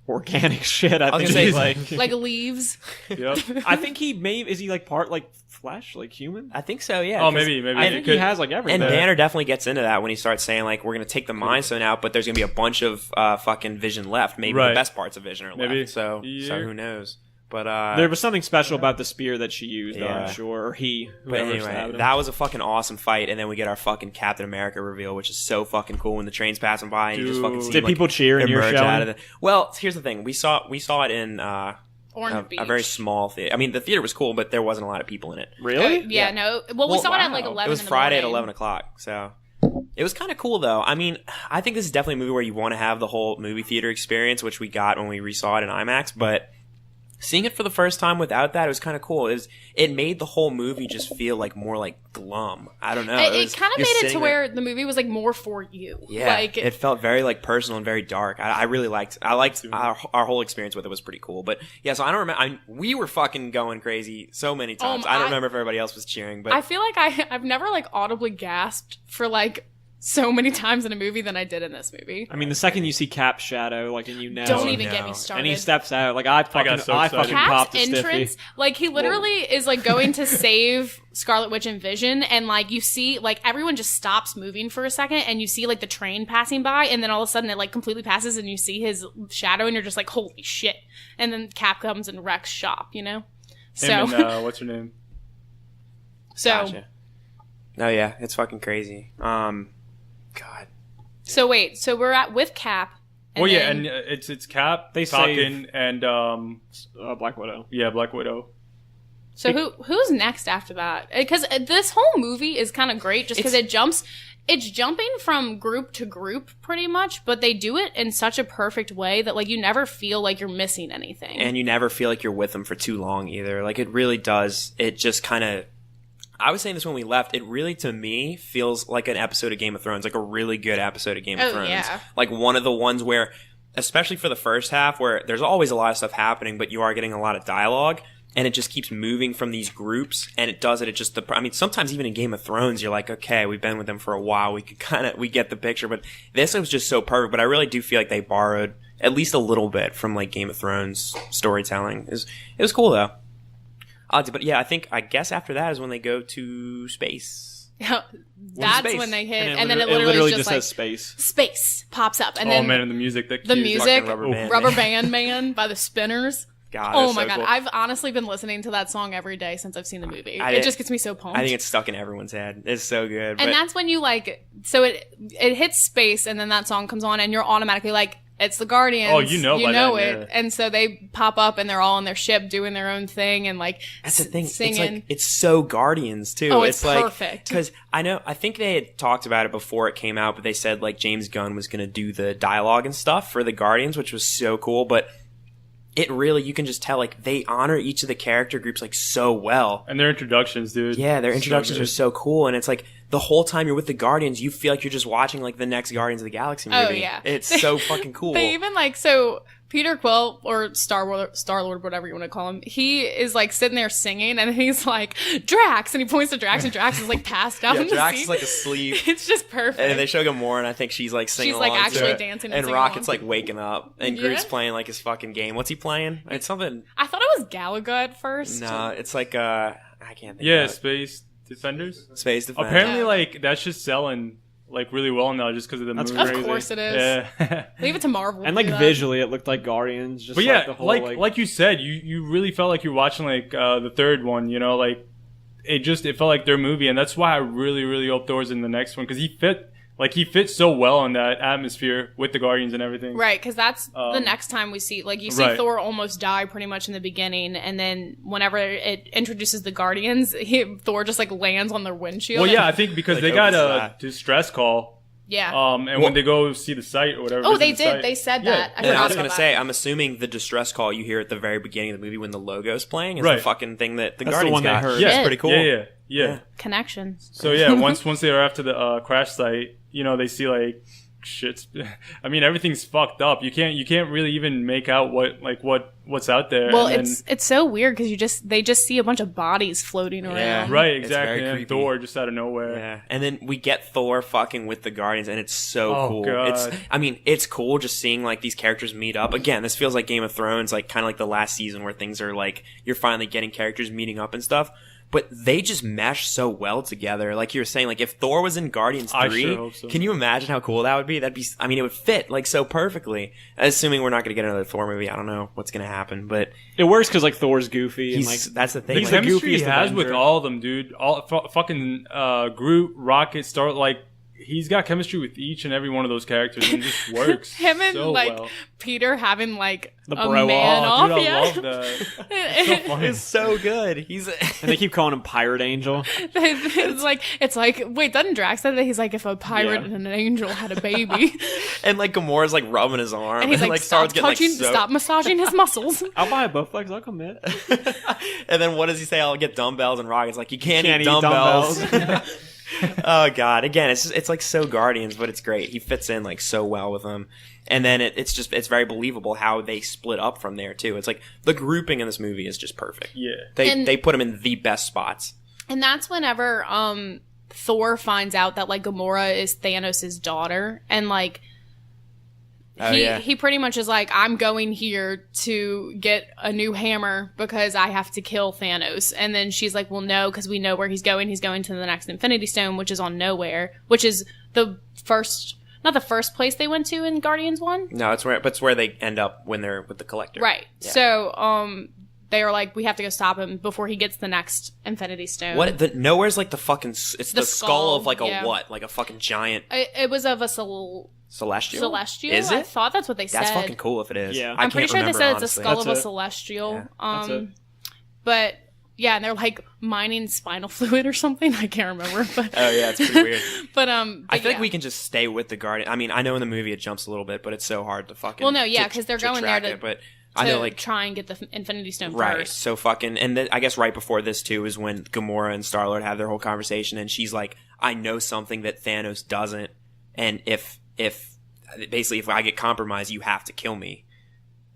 organic shit. I was think gonna say, he's like- like leaves. Yep. I think he may. Is he like part like flesh, like human? I think so. Yeah. Oh, 'cause- maybe. I think he has like everything. And Banner definitely gets into that when he starts saying like, "We're gonna take the Mind Stone out, but there's gonna be a bunch of fucking Vision left. Maybe Right. the best parts of Vision are Maybe. left. So Yeah. who knows? But There was something special about the spear that she used, though, Yeah. I'm sure. Or he. But whoever anyway, stabbed him. that was a fucking awesome fight, and then we get our fucking Captain America reveal, which is so fucking cool when the train's passing by and you just fucking Dude. see Did him, like, people cheer in your emerge showing? out of the. Well, here's the thing: we saw it in Orange Beach. a very small theater. I mean, the theater was cool, but there wasn't a lot of people in it. Really? Yeah, no. Well, we saw it at like wow. 11. It was in the Friday at morning. 11 o'clock, so it was kind of cool though. I mean, I think this is definitely a movie where you want to have the whole movie theater experience, which we got when we resaw it in IMAX, but seeing it for the first time without that, it was kind of cool. It made the whole movie just feel like more like glum. I don't know. It kind of you're made it to sitting there- where the movie was like more for you. Yeah, like it felt very like personal and very dark. I really liked. I liked our whole experience with it was pretty cool. But yeah, so I don't remember. we were fucking going crazy so many times. I don't remember if everybody else was cheering, but I feel like I've never like audibly gasped for like so many times in a movie than I did in this movie. I mean, the second you see Cap's shadow, like, and you know. Don't even no. get me started. And he steps out, like, I got so excited. fucking Cap's popped a entrance, stiffy. like he literally is like going to save Scarlet Witch and Vision, and like you see like everyone just stops moving for a second, and you see like the train passing by, and then all of a sudden it like completely passes, and you see his shadow, and you're just like, holy shit! And then Cap comes and wrecks shop, you know. So Him and, what's her name? so Gotcha. No, yeah, it's fucking crazy. God. so wait, so we're at with Cap. And Well, yeah, then- and it's Cap, They Falcon, and Black Widow. yeah, Black Widow. So who's next after that? Because this whole movie is kind of great just because it's jumping from group to group pretty much, but they do it in such a perfect way that like you never feel like you're missing anything. And you never feel like you're with them for too long either. Like it really does. It just kind of. I was saying this when we left. It really, to me, feels like an episode of Game of Thrones, like a really good episode of Game of Oh, Thrones. yeah. Like one of the ones where, especially for the first half, where there's always a lot of stuff happening, but you are getting a lot of dialogue, and it just keeps moving from these groups, and it does it. It just, I mean, sometimes even in Game of Thrones, you're like, okay, we've been with them for a while, we get the picture, but this was just so perfect. But I really do feel like they borrowed at least a little bit from like Game of Thrones storytelling. It was cool though. But yeah, I guess after that is when they go to space. That's space. when they hit, And and then it literally just like says space. space pops up, and Oh then man, and the music, that the cue. music, Fucking Rubber Band Rubber Man. Band Man by the Spinners. God, Oh it's my so god, cool. I've honestly been listening to that song every day since I've seen the movie. I It did- just gets me so pumped. I think it's stuck in everyone's head. It's so good. and But that's when you like, so it hits space, and then that song comes on, and you're automatically like, it's the Guardians. Oh, you know by then, it. yeah. And so they pop up, and they're all on their ship doing their own thing, and like that's the thing. singing. It's like it's so Guardians too. Oh, it's like, perfect. Because I think they had talked about it before it came out, but they said like James Gunn was going to do the dialogue and stuff for the Guardians, which was so cool. But it really, you can just tell like they honor each of the character groups like so well. And their introductions, dude. Yeah, their So introductions good. are so cool, and it's like the whole time you're with the Guardians, you feel like you're just watching like the next Guardians of the Galaxy movie. Oh, yeah. It's so fucking cool. They even like, so Peter Quill, or Star-Lord, whatever you want to call him, he is like sitting there singing, and he's like, Drax, and he points to Drax, and Drax is like passed out in the Drax seat. is like asleep. It's just perfect. And they show Gamora, and I think she's like singing She's like along to actually it. dancing and singing Rocket's along. like waking up, and Groot's playing like his fucking game. What's he playing? It's something. I thought it was Galaga at first. No, it's like I can't think. Yeah, of it. Space Defenders. Space Defense. Apparently, Yeah. like that's just selling like really well now, just because of the That's movie. Of course it is. Yeah. Leave it to Marvel. And to like do that. visually, it looked like Guardians. Just But like yeah, the whole, like you said, you really felt like you're watching like the third one. You know, like it felt like their movie, and that's why I really hope Thor's in the next one, because he fit so well in that atmosphere with the Guardians and everything. Right, because that's the next time we see, like, you see Right. Thor almost die pretty much in the beginning, and then whenever it introduces the Guardians, Thor just, like, lands on their windshield. Well, yeah, I think because Like, they got opens a that. distress call, Yeah. and when they go see the site or whatever. Oh, visit they the did. site- They said Yeah. that. I And I forgot was about gonna that. say, I'm assuming the distress call you hear at the very beginning of the movie when the logo's playing is the Right. fucking thing that the That's the Guardians one they got. heard. Yeah, It's pretty cool. Yeah. Connections. So yeah, once they are after the crash site, you know, they see like shit's. I mean, everything's fucked up. You can't really even make out what's out there. Well, and then- it's so weird because they just see a bunch of bodies floating around. Yeah. right, It's exactly. very And creepy. Thor just out of nowhere. Yeah, and then we get Thor fucking with the Guardians, and it's so Oh, cool. God. It's cool just seeing like these characters meet up. Again, this feels like Game of Thrones, like kind of like the last season where things are like you're finally getting characters meeting up and stuff. But they just mesh so well together. Like you were saying, like if Thor was in Guardians 3, I sure hope so. can you imagine how cool that would be? It would fit like so perfectly. Assuming we're not going to get another Thor movie, I don't know what's going to happen, but it works because like Thor's goofy and like that's the thing. The He's like, the chemistry he goofiest has with Avenger. all of them, dude. All fucking Groot, Rocket, Star, like he's got chemistry with each and every one of those characters, and it just works. Him and so like well. Peter having like The a bro man off. off. Dude, I Yeah. love that. It's so funny. it's so good. He's and they keep calling him Pirate Angel. it's like wait, doesn't Drax say that? He's like, if a pirate Yeah. and an angel had a baby, and like Gamora's like rubbing his arm, and he's like, stop Star-Lord's touching, getting, like, so- stop massaging his muscles. I'll buy a Bowflex. I'll commit. And then what does he say? I'll get dumbbells, and Rocket's like, you can't Can't eat eat dumbbells. dumbbells. Oh god! Again, it's like so Guardians, but it's great. He fits in like so well with them, and then it's very believable how they split up from there too. It's like the grouping in this movie is just perfect. Yeah. They put him in the best spots. And that's whenever Thor finds out that like Gamora is Thanos' daughter, and like Oh, yeah. he pretty much is like, I'm going here to get a new hammer because I have to kill Thanos. And then she's like, well, no, because we know where he's going. He's going to the next Infinity Stone, which is on Nowhere, which is not the first place they went to in Guardians 1. No, it's where they end up when they're with the Collector. Right. Yeah. So, they are like, we have to go stop him before he gets the next Infinity Stone. What the Nowhere's like the fucking it's the skull skull, of like a yeah. what, like a fucking giant It was of a celestial. celestial. Is I it? thought that's what they said. That's fucking cool if it is. Yeah. I I'm pretty can't sure they remember, said honestly. it's a skull of That's a it. celestial. Yeah, that's it. But yeah, and they're like mining spinal fluid or something. I can't remember. But Oh yeah, it's pretty weird. but I feel yeah. like we can just stay with the Guardian. I mean, I know in the movie it jumps a little bit, but it's so hard to fucking. Well, no, yeah, to- 'cause they're to going there track to- it, but to I know, like, try and get the Infinity Stone right. first. So fucking, and I guess right before this too is when Gamora and Star-Lord have their whole conversation, and she's like, "I know something that Thanos doesn't, and if basically if I get compromised, you have to kill me."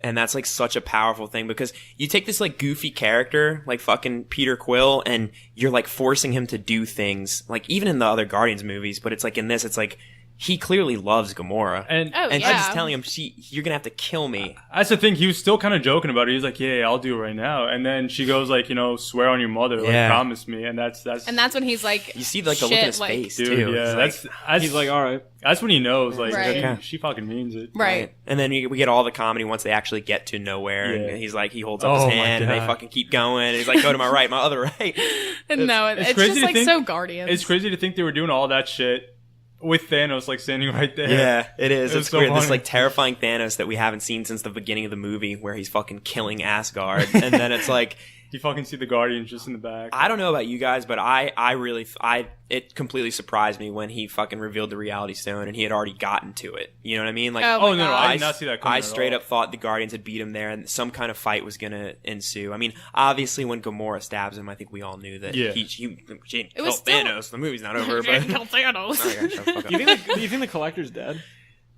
And that's like such a powerful thing because you take this like goofy character like fucking Peter Quill and you're like forcing him to do things like even in the other Guardians movies, but it's like in this, it's like he clearly loves Gamora. And Oh, And yeah. she's telling him, you're gonna have to kill me. that's the thing. He was still kind of joking about it. He was like, "Yeah, I'll do it right now." And then she goes like, "Swear on your mother, like Yeah. promise me." And that's And that's when he's like, You see like the look in his face dude. too. Yeah, It's like- that's He's like, all right. that's when he knows. Like Right. Okay. she fucking means it. right. And then we get all the comedy once they actually get to Nowhere, Yeah. and he's like, he holds up Oh his my hand, and they God. fucking keep going. And he's like, "Go to my right, my other right." No, it's crazy just to like think- so Guardians. It's crazy to think they were doing all that shit with Thanos like standing right there. Yeah, it is. It It's was so weird. This funny. like terrifying Thanos that we haven't seen since the beginning of the movie, where he's fucking killing Asgard, and then it's like. You fucking see the Guardians just in the back. I don't know about you guys, but it completely surprised me when he fucking revealed the Reality Stone and he had already gotten to it. You know what I mean? Like, Oh my Oh, no, God. I did not see that coming I at straight all. up thought the Guardians had beat him there and some kind of fight was gonna ensue. I mean, obviously when Gamora stabs him, I think we all knew that Yeah. she didn't was kill still- Thanos. The movie's not over, but Kill Thanos. Oh, yeah, shut the fuck up. Do you think the collector's dead?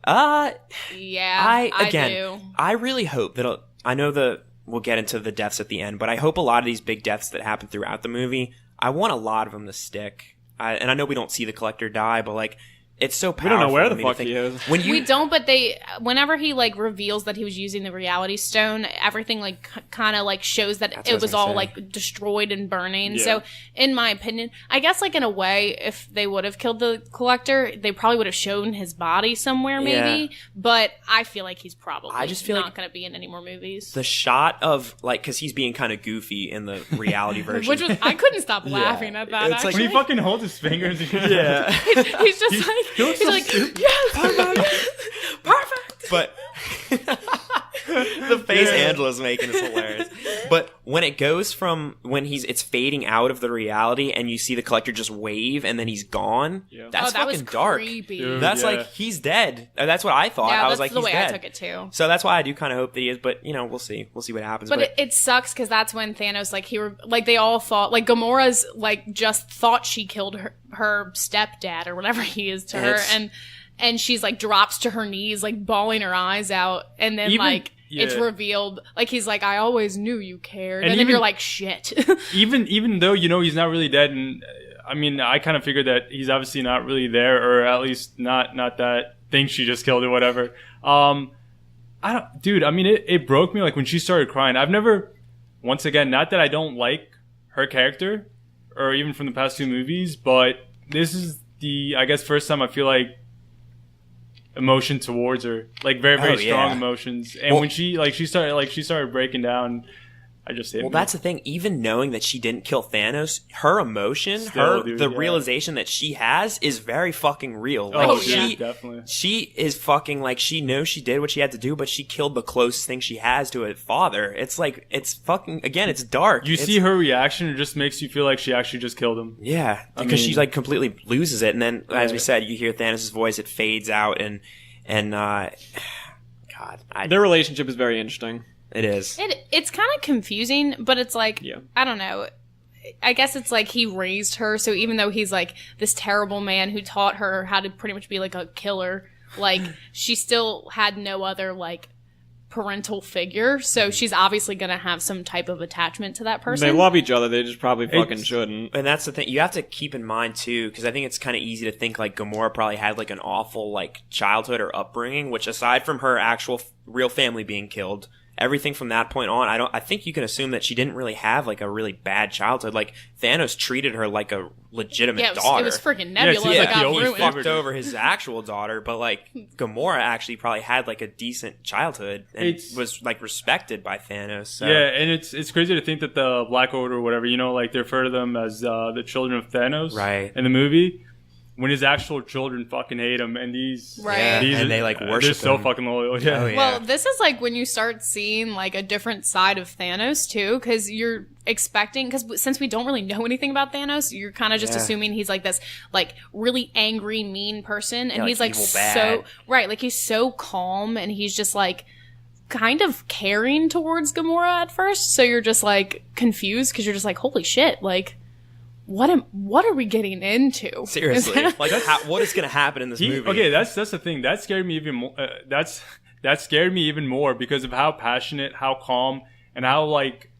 Yeah, I do. I really hope that I know we'll get into the deaths at the end, but I hope a lot of these big deaths that happen throughout the movie, I want a lot of them to stick. And I know we don't see the Collector die, but like it's so powerful. We don't know where for the me to fuck think- he is. When you We don't, but whenever he like reveals that he was using the Reality Stone, everything like kind of like shows that That's what I it was was gonna all say. like destroyed and burning. Yeah. So, in my opinion, I guess like in a way, if they would have killed the Collector, they probably would have shown his body somewhere, maybe. Yeah. But I feel like he's probably I just feel not like going to be in any more movies. the shot of like because he's being kind of goofy in the reality version, Which was I couldn't stop laughing at that. It's like- When Actually, he fucking holds his fingers. yeah. he's just like looks he's so like stupid. yes, perfect. But the face Angela's making is hilarious. But when it goes from when it's fading out of the reality and you see the Collector just wave and then he's gone, Yeah. that's Oh, that fucking was dark. creepy. Dude. That's Yeah. like he's dead. That's what I thought. Yeah, I was that's like, the he's way dead. I took it too. So that's why I do kind of hope that he is. But you know, we'll see. We'll see what happens. But it sucks because that's when Thanos, like, like, they all thought, like, Gamora's, like, just thought she killed her stepdad or whatever he is to her. And she's, like, drops to her knees, like, bawling her eyes out. And then, it's yeah. revealed, like, he's like, I always knew you cared. And And then even- you're like, shit. even though you know he's not really dead, and I mean, I kind of figured that he's obviously not really there, or at least not that thing she just killed or whatever. I don't, dude. I mean, it broke me like when she started crying. I've never, once again, not that I don't like her character, or even from the past two movies, but this is the, I guess, first time I feel like emotion towards her, like very Oh, strong yeah. emotions. And Well- when she started breaking down, I just hit Well, me. that's the thing. Even knowing that she didn't kill Thanos, her emotion, Still, dude, the yeah. realization that she has is very fucking real. Like, Oh, yeah. she, definitely. she is fucking like she knows she did what she had to do, but she killed the closest thing she has to a father. It's like it's fucking again. It's dark. You It's- see her reaction, it just makes you feel like she actually just killed him. yeah, I because she mean- like completely loses it, and then as we Right. said, you hear Thanos' voice. It fades out, and God, Their relationship is very interesting. it is. It's kind of confusing, but it's like, Yeah. I don't know. I guess it's like he raised her, so even though he's like this terrible man who taught her how to pretty much be like a killer, like she still had no other like parental figure, so she's obviously gonna have some type of attachment to that person. They love each other. They just probably fucking It's- shouldn't. And that's the thing. You have to keep in mind too, because I think it's kind of easy to think like Gamora probably had like an awful like childhood or upbringing. Which, aside from her actual real family being killed, everything from that point on, I think you can assume that she didn't really have like a really bad childhood. Like Thanos treated her like a legitimate yeah, daughter. it was freaking Nebula seems that like got he always ruined. favored fucked her. over his actual daughter, but like Gamora actually probably had like a decent childhood and It's- was like respected by Thanos. So. Yeah, and it's crazy to think that the Black Order or whatever, you know, like they refer to them as the children of Thanos, Right. in the movie, when his actual children fucking hate him, and these, Right. Yeah, these and they like they're worship so him. fucking loyal. Yeah. Oh, yeah. Well, this is like when you start seeing like a different side of Thanos too, because you're expecting, because since we don't really know anything about Thanos, you're kind of just Yeah. assuming he's like this like really angry, mean person, and Yeah, he's like like evil bad. so right, like he's so calm, and he's just like kind of caring towards Gamora at first, so you're just like confused because you're just like, holy shit, like what are we getting into? Seriously, like what is going to happen in this movie? Okay, that's the thing that scared me even more. That scared me even more because of how passionate, how calm, and how like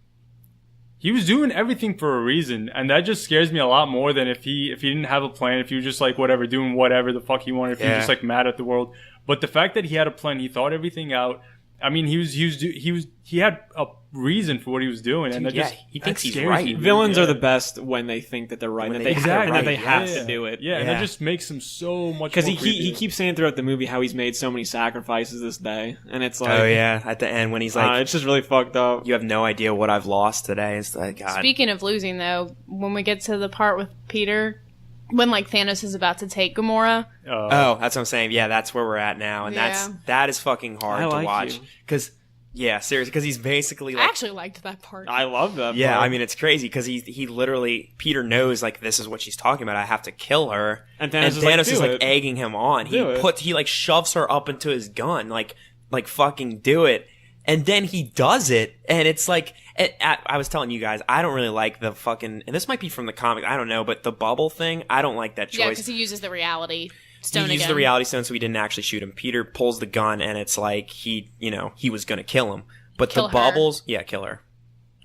he was doing everything for a reason, and that just scares me a lot more than if he didn't have a plan, if he was just like whatever, doing whatever the fuck he wanted, if he was Yeah. just like mad at the world. But the fact that he had a plan, he thought everything out. I mean, he had a reason for what he was doing, and that yeah, just he thinks that he's scares right. me. Villains Yeah. are the best when they think that they're right, When that they they, think have, they're that they right, have yeah. to do it. Yeah, and Yeah. that just makes him so much. Because more he creepy. keeps saying throughout the movie how he's made so many sacrifices this day, and it's like, Oh yeah, at the end when he's like, it's just really fucked up. "You have no idea what I've lost today." It's like, God. Speaking of losing, though, when we get to the part with Peter, when like Thanos is about to take Gamora, Oh, that's what I'm saying. Yeah, that's where we're at now, and Yeah. that is fucking hard I to like watch. you. Because yeah, seriously, because he's basically I like, actually liked that part. I love that. yeah, part. I mean it's crazy because he literally Peter knows like this is what she's talking about. I have to kill her, And Thanos is like, "Do it." egging him on. Do it. He like shoves her up into his gun, like fucking do it. And then he does it, and it's like I was telling you guys, I don't really like the fucking. And this might be from the comic, I don't know, but the bubble thing, I don't like that Yeah, choice. because he uses the reality. stone he used again. the reality stone, so he didn't actually shoot him. Peter pulls the gun, and it's like he was gonna kill him, but Kill the her. bubbles, kill her,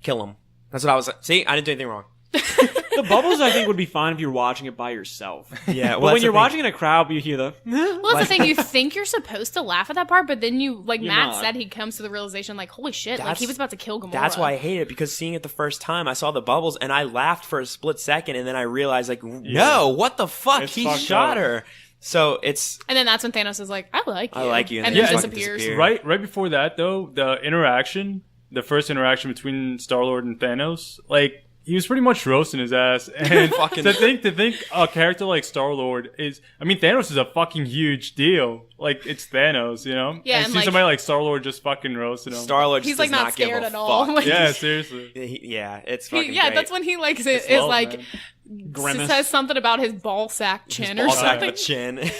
kill him. That's what I was. See, I didn't do anything wrong. The bubbles, I think, would be fine if you're watching it by yourself. Yeah, But when you're watching in a crowd, you hear the. Well, that's the thing. You think you're supposed to laugh at that part, but then you, like You're Matt not. said, he comes to the realization, like, holy shit, like That's- he was about to kill Gamora. That's why I hate it, because seeing it the first time, I saw the bubbles and I laughed for a split second, and then I realized, like, no, what the fuck? It's He fucked shot up. her. So it's. And then that's when Thanos is like, I like you. I like you, And and then then just disappears. disappear. Right before that, though, the first interaction between Star-Lord and Thanos, like, he was pretty much roasting his ass. And Fucking- to think a character like Star-Lord is, I mean, Thanos is a fucking huge deal. Like, it's Thanos, you know? Yeah, and and, see like- somebody like Star-Lord just fucking roasting him. Star-Lord He's, just like, does not scared give a at all. fuck. Like, Yeah, seriously. It's fucking yeah, great. that's when he, like, is love, like, man. Grimace. says something about his ball sack chin or Ball sack something. the chin.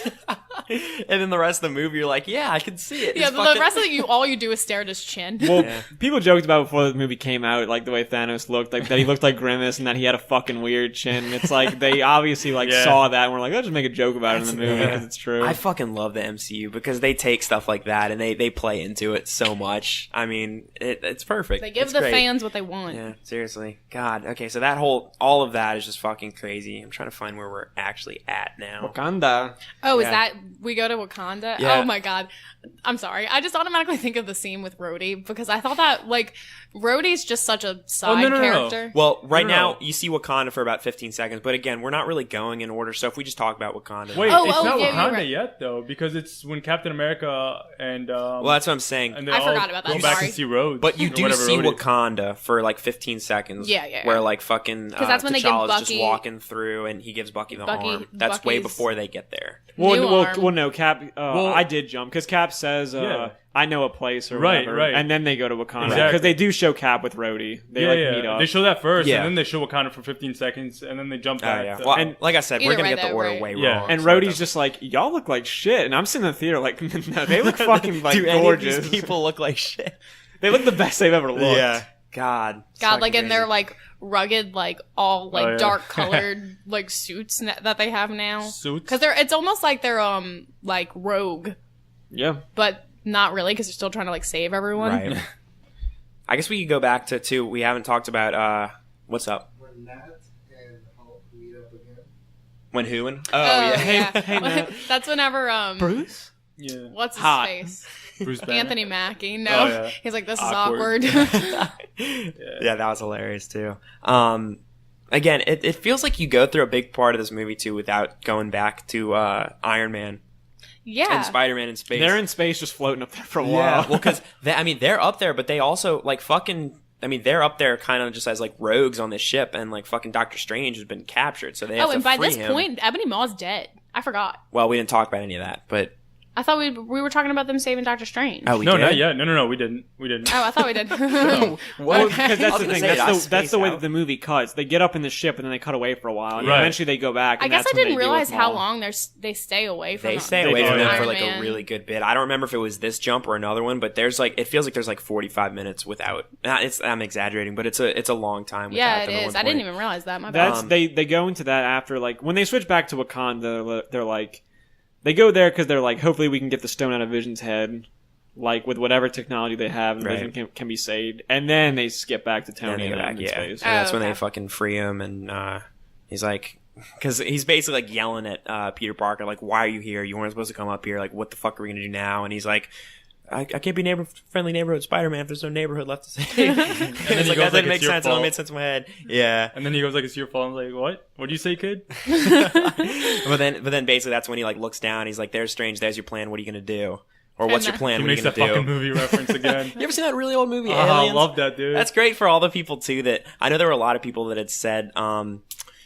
And then the rest of the movie, you're like, yeah, I can see it. Yeah, It's the fucking- rest of it, all you do is stare at his chin. Well, Yeah. people joked about before the movie came out, like the way Thanos looked, like that he looked like Grimace and that he had a fucking weird chin. It's like they obviously like Yeah. saw that and were like, let's just make a joke about it in the movie because it's true. I fucking love the MCU because they take stuff like that and they play into it so much. I mean, it's perfect. They give It's the great. fans what they want. Yeah, seriously. God. Okay, so all of that is just fucking crazy. I'm trying to find where we're actually at now. Wakanda. Oh, is Yeah. that we go to Wakanda? Yeah. Oh my god. I'm sorry. I just automatically think of the scene with Rhodey because I thought that like Rhodey's just such a side no. character. Well, right No. now you see Wakanda for about 15 seconds, but again, we're not really going in order. So if we just talk about Wakanda, Wait, Oh, it's oh, not yeah, you're Wakanda right. yet, though, because it's when Captain America and well, that's what I'm saying. and they I all forgot about that, go back sorry. and see Rhodes. But you or do whatever see Rhodey is. Wakanda for like 15 seconds. Yeah. Where like fucking 'Cause that's when they give T'Challa's just Bucky- walking through and he gives Bucky the Bucky- arm. That's way Bucky's- before they get there. New arm. No, Cap. I did jump because Cap says, Yeah. "I know a place" or Right, whatever, right. and then they go to Wakanda because Exactly. they do show Cap with Rhodey. They meet up. They show that first, Yeah. and then they show Wakanda for 15 seconds, and then they jump Oh back. yeah. to- Well, and- like I said, we're Either gonna way, get the though, order right. way Yeah. wrong. And so Rhodey's that's- just like, y'all look like shit. And I'm sitting in the theater like, no, they look fucking like Do any of gorgeous. these people look like shit? They look the best they've ever looked. Yeah. God. It's God, like fucking in their crazy. like rugged, like all like Oh, yeah. dark colored like suits that they have now. Suits? Because it's almost like they're like rogue, Yeah. but not really because they're still trying to like save everyone. Right. I guess we could go back to two. We haven't talked about what's up. When Nat and Hulk meet up again. When who and Oh, yeah. Hey, Matt. That's whenever Bruce? yeah. what's his Hot. face? Bruce Banner. Anthony Mackie. No, Oh, yeah. he's like, this Awkward. is awkward. Yeah, that was hilarious too. Again, it feels like you go through a big part of this movie too without going back to Iron Man yeah. and Spider-Man in space. They're in space just floating up there for a yeah, while. well, because they're up there, but they also like fucking. I mean, they're up there kind of just as like rogues on this ship, and like fucking Doctor Strange has been captured, so they have Oh, to and by free this him. point, Ebony Maw's dead. I forgot. Well, we didn't talk about any of that, but I thought we were talking about them saving Doctor Strange. oh, we No, did? not yet. No, we didn't. We didn't. Oh, I thought we did. Well, because that's I was the gonna thing. say, I That's spaced the way out. that the movie cuts. They get up in the ship and then they cut away for a while, and Right. eventually they go back. I And guess that's I when didn't they deal realize with how Maul. long they stay away from. They them. stay They away do, from them yeah. for like Iron a Man. really good bit. I don't remember if it was this jump or another one, but there's like it feels like there's like 45 minutes without. I'm exaggerating, but it's a long time. Yeah, without it them at is. one I didn't point. even realize that. My bad. That's they go into that after like when they switch back to Wakanda. They're like they go there because they're like hopefully we can get the stone out of Vision's head, like with whatever technology they have, and Right. Vision can be saved. And then they skip back to Then Tony they go and back, them in yeah. space. And that's when okay. they fucking free him, and he's like, because he's basically like yelling at Peter Parker, like, "Why are you here? You weren't supposed to come up here. Like, what the fuck are we gonna do now?" And he's like, I can't be friendly neighborhood Spider-Man if there's no neighborhood left to save. And then it's he like, goes that like, didn't make "It's your sense. It only fault." made sense in my head. Yeah. And then he goes like, "It's your fault." I'm like, "What? What'd you say, kid?" but then basically that's when he like looks down. He's like, "There's Strange. There's your plan. What are you gonna do? Or what's your plan? He What are makes you that gonna fucking do?" movie reference again. You ever seen that really old movie? Oh, I Aliens? love that, dude. That's great for all the people too that I know there were a lot of people that had said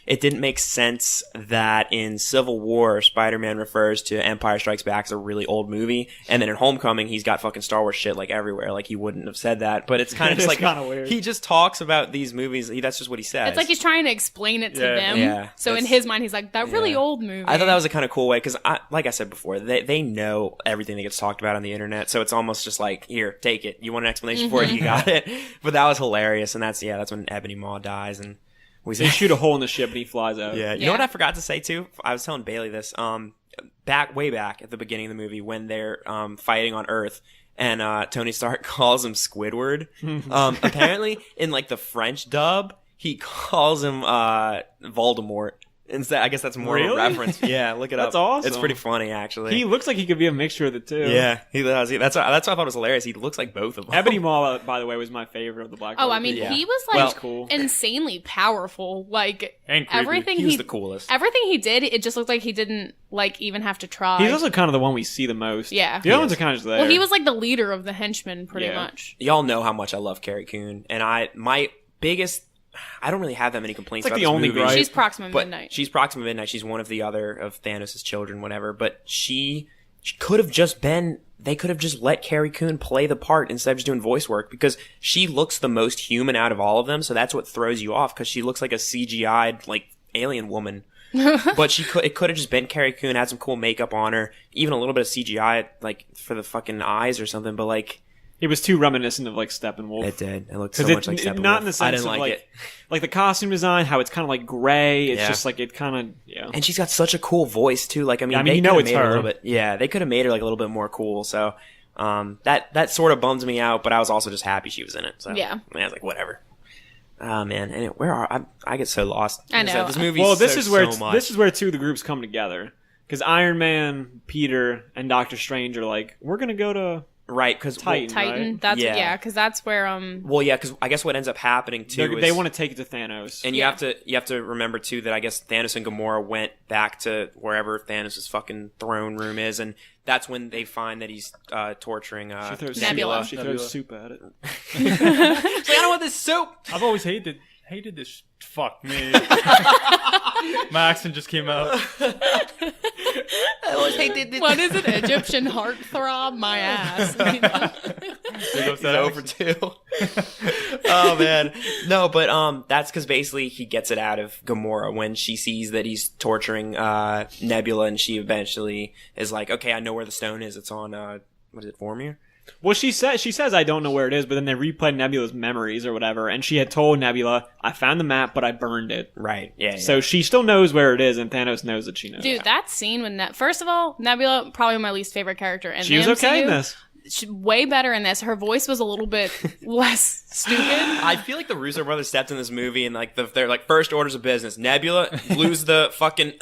it didn't make sense that in Civil War Spider-Man refers to Empire Strikes Back as a really old movie, and then in Homecoming he's got fucking Star Wars shit like everywhere. Like he wouldn't have said that, but it's kind of just It's like kinda weird. he just talks about these movies. That's just what he says. It's like he's trying to explain it to Yeah. them. Yeah, So in that's- his mind, he's like, that really yeah. old movie. I thought that was a kind of cool way because, like I said before, they know everything that gets talked about on the internet, so it's almost just like, here, take it. You want an explanation for it? You got it. But that was hilarious, and that's when Ebony Maw dies, and we They shoot a hole in the ship and he flies out. yeah. You Yeah. know what I forgot to say too? I was telling Bailey this. way back at the beginning of the movie when they're fighting on Earth. And Tony Stark calls him Squidward. Apparently, in like the French dub, he calls him Voldemort. Instead, I guess that's more of Really? a reference. Yeah, look it up. That's awesome. It's pretty funny, actually. He looks like he could be a mixture of the two. Yeah, he does. That's what I thought was hilarious. He looks like both of them. Ebony Maw, by the way, was my favorite of the Black Oh, Widow I mean, Yeah. he was Well, like cool. insanely powerful. Like And creepy. everything He was the coolest. everything he did, it just looked like he didn't like even have to try. He's also kind of the one we see the most. Yeah. The other He ones are kind of just there. well, he was like the leader of the henchmen, pretty Yeah. much. Y'all know how much I love Carrie Coon, and my biggest. I don't really have that many complaints It's like about the this only movie. gripe. She's Proxima But Midnight. she's Proxima Midnight. She's one of the other of Thanos' children, whatever. But she could have just been. They could have just let Carrie Coon play the part instead of just doing voice work because she looks the most human out of all of them. So that's what throws you off because she looks like a CGI'd like alien woman. But it could have just been Carrie Coon, had some cool makeup on her, even a little bit of CGI like for the fucking eyes or something. But like It was too reminiscent of like Steppenwolf. it did. It looked so Because much like Steppenwolf. not in the sense I didn't of like it. like the costume design, how it's kind of like gray. It's Yeah. just like it kind of And she's got such a cool voice too. Like I mean, Yeah, I mean, they you know coulda it's made her a her. little bit. Yeah, they could have made her like a little bit more cool. So that sort of bums me out. But I was also just happy she was in it. So Yeah. I was like, whatever. Oh man, and I get so lost. I know. This movie. well, this so, is where so much. this is where two of the groups come together. Because Iron Man, Peter, and Doctor Strange are like, we're gonna go to right because Titan. Titan. Right? That's Yeah. yeah, because that's where Well, yeah, because I guess what ends up happening too is they want to take it to Thanos. and Yeah. you have to remember too that I guess Thanos and Gamora went back to wherever Thanos' fucking throne room is, and that's when they find that he's torturing she throws Nebula. She Nebula. throws soup at it. She's like, I don't want this soup. I've always hated this. Fuck me. My accent just came out. I always hated this. what is it? Egyptian heartthrob, my ass. There goes He's that over accent. too. Oh man, no, but that's because basically he gets it out of Gamora when she sees that he's torturing Nebula, and she eventually is like, "Okay, I know where the stone is. It's on what is it, Vormir?" Well, she says I don't know where it is, but then they replay Nebula's memories or whatever, and she had told Nebula, I found the map, but I burned it. Right. Yeah. So she still knows where it is, and Thanos knows that she knows. Dude, that scene when first of all, Nebula probably my least favorite character in She the was okay MCU. in this. She, way better in this. Her voice was a little bit less stupid. I feel like the Russo brothers stepped in this movie and like they're like first orders of business. Nebula lose the fucking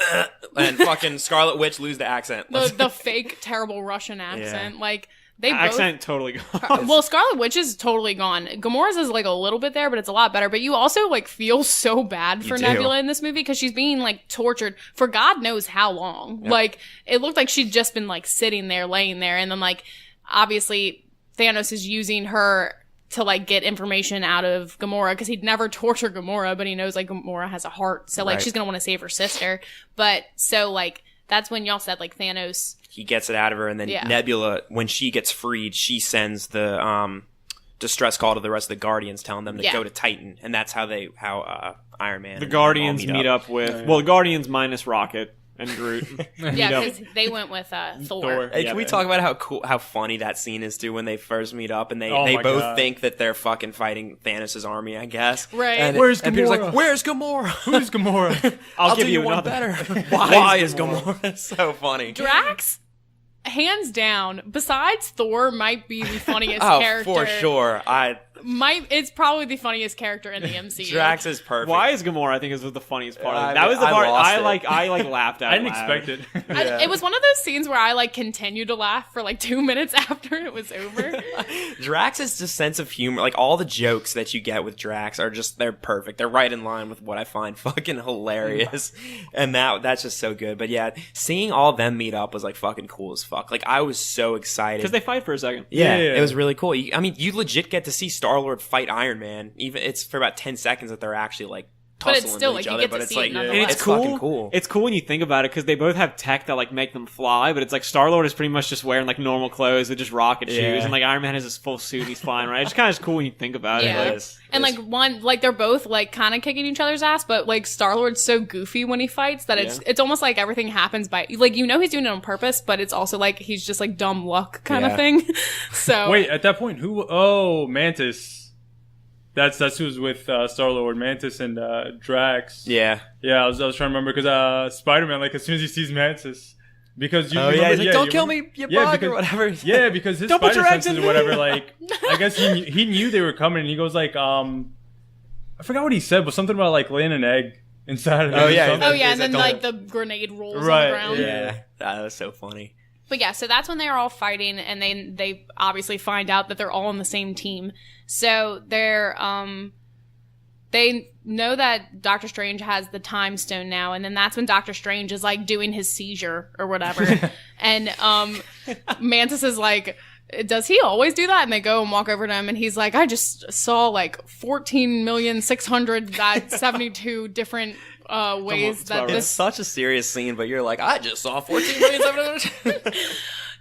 and fucking Scarlet Witch lose the accent. The fake terrible Russian accent, like they Accent totally both. gone. Well, Scarlet Witch is totally gone. Gamora's is like a little bit there, but it's a lot better. But you also like feel so bad for do. Nebula in this movie because she's being like tortured for God knows how long. Like it looked like she'd just been like sitting there, laying there, and then like obviously Thanos is using her to like get information out of Gamora because he'd never torture Gamora, but he knows like Gamora has a heart, so like Right. she's gonna want to save her sister. But so like that's when y'all said like Thanos. He gets it out of her, and then Yeah. Nebula, when she gets freed, she sends the distress call to the rest of the Guardians, telling them to Yeah. go to Titan, and that's how Iron Man The and Guardians all meet up with well, the Guardians minus Rocket and Groot. Yeah, Meet up. because they went with Thor. Thor. Hey, Yeah, can we man. talk about how funny that scene is too when they first meet up and they Oh my both God. think that they're fucking fighting Thanos' army, I guess. Right. And, Where's and Peter's Gamora? like, "Where's Gamora? Who's Gamora? I'll give do you one another. better. Why is Gamora so funny? Drax, hands down, besides Thor, might be the funniest Oh, character. for sure. It's probably the funniest character in the MCU. Drax is perfect. Why is Gamora? I think is the funniest part. Of I- it. That was the I part lost I it. like. I like laughed at. I didn't loud. expect it. It was one of those scenes where I like continued to laugh for like 2 minutes after it was over. Drax's just sense of humor, like all the jokes that you get with Drax are just, they're perfect. They're right in line with what I find fucking hilarious. And that's just so good. But yeah, seeing all of them meet up was like fucking cool as fuck. Like I was so excited. Because they fight for a second. Yeah, Yeah. it was really cool. I mean, you legit get to see Star-Lord fight Iron Man. Even it's for about 10 seconds that they're actually like But tussling it's still, with each like, you other. get But to it's see it like nonetheless. And it's it's cool. fucking cool. It's cool when you think about it because they both have tech that like make them fly, but it's like Star Lord is pretty much just wearing like normal clothes with just rocket shoes, Yeah. and like Iron Man has his full suit, he's flying right. It's kind of cool when you think about Yeah. it. Like, is. And like they're both like kind of kicking each other's ass, but like Star Lord's so goofy when he fights that it's almost like everything happens by like he's doing it on purpose, but it's also like he's just like dumb luck kind of Yeah. thing. So Wait, at that point, who? Oh, Mantis. That's who's with Star Lord, Mantis, and Drax. Yeah. Yeah, I was trying to remember because Spider-Man, like as soon as he sees Mantis, because you Oh yeah, remember- he's like, yeah, don't you kill remember- me, you Yeah, bug, because- or whatever. Yeah, because his Don't put spider your eggs senses in or whatever, me. like, I guess he knew they were coming, and he goes like, I forgot what he said, but something about like laying an egg inside of him. Oh, or yeah, something. Oh yeah, Is and that then the- like the grenade rolls on Right, the ground. yeah. That was so funny. But yeah, so that's when they're all fighting, and they obviously find out that they're all on the same team. So they know that Doctor Strange has the time stone now, and then that's when Doctor Strange is like doing his seizure or whatever. And Mantis is like, does he always do that? And they go and walk over to him, and he's like, I just saw like 14,672 different ways that about It's this. such a serious scene, but you're like, I just saw 14 million.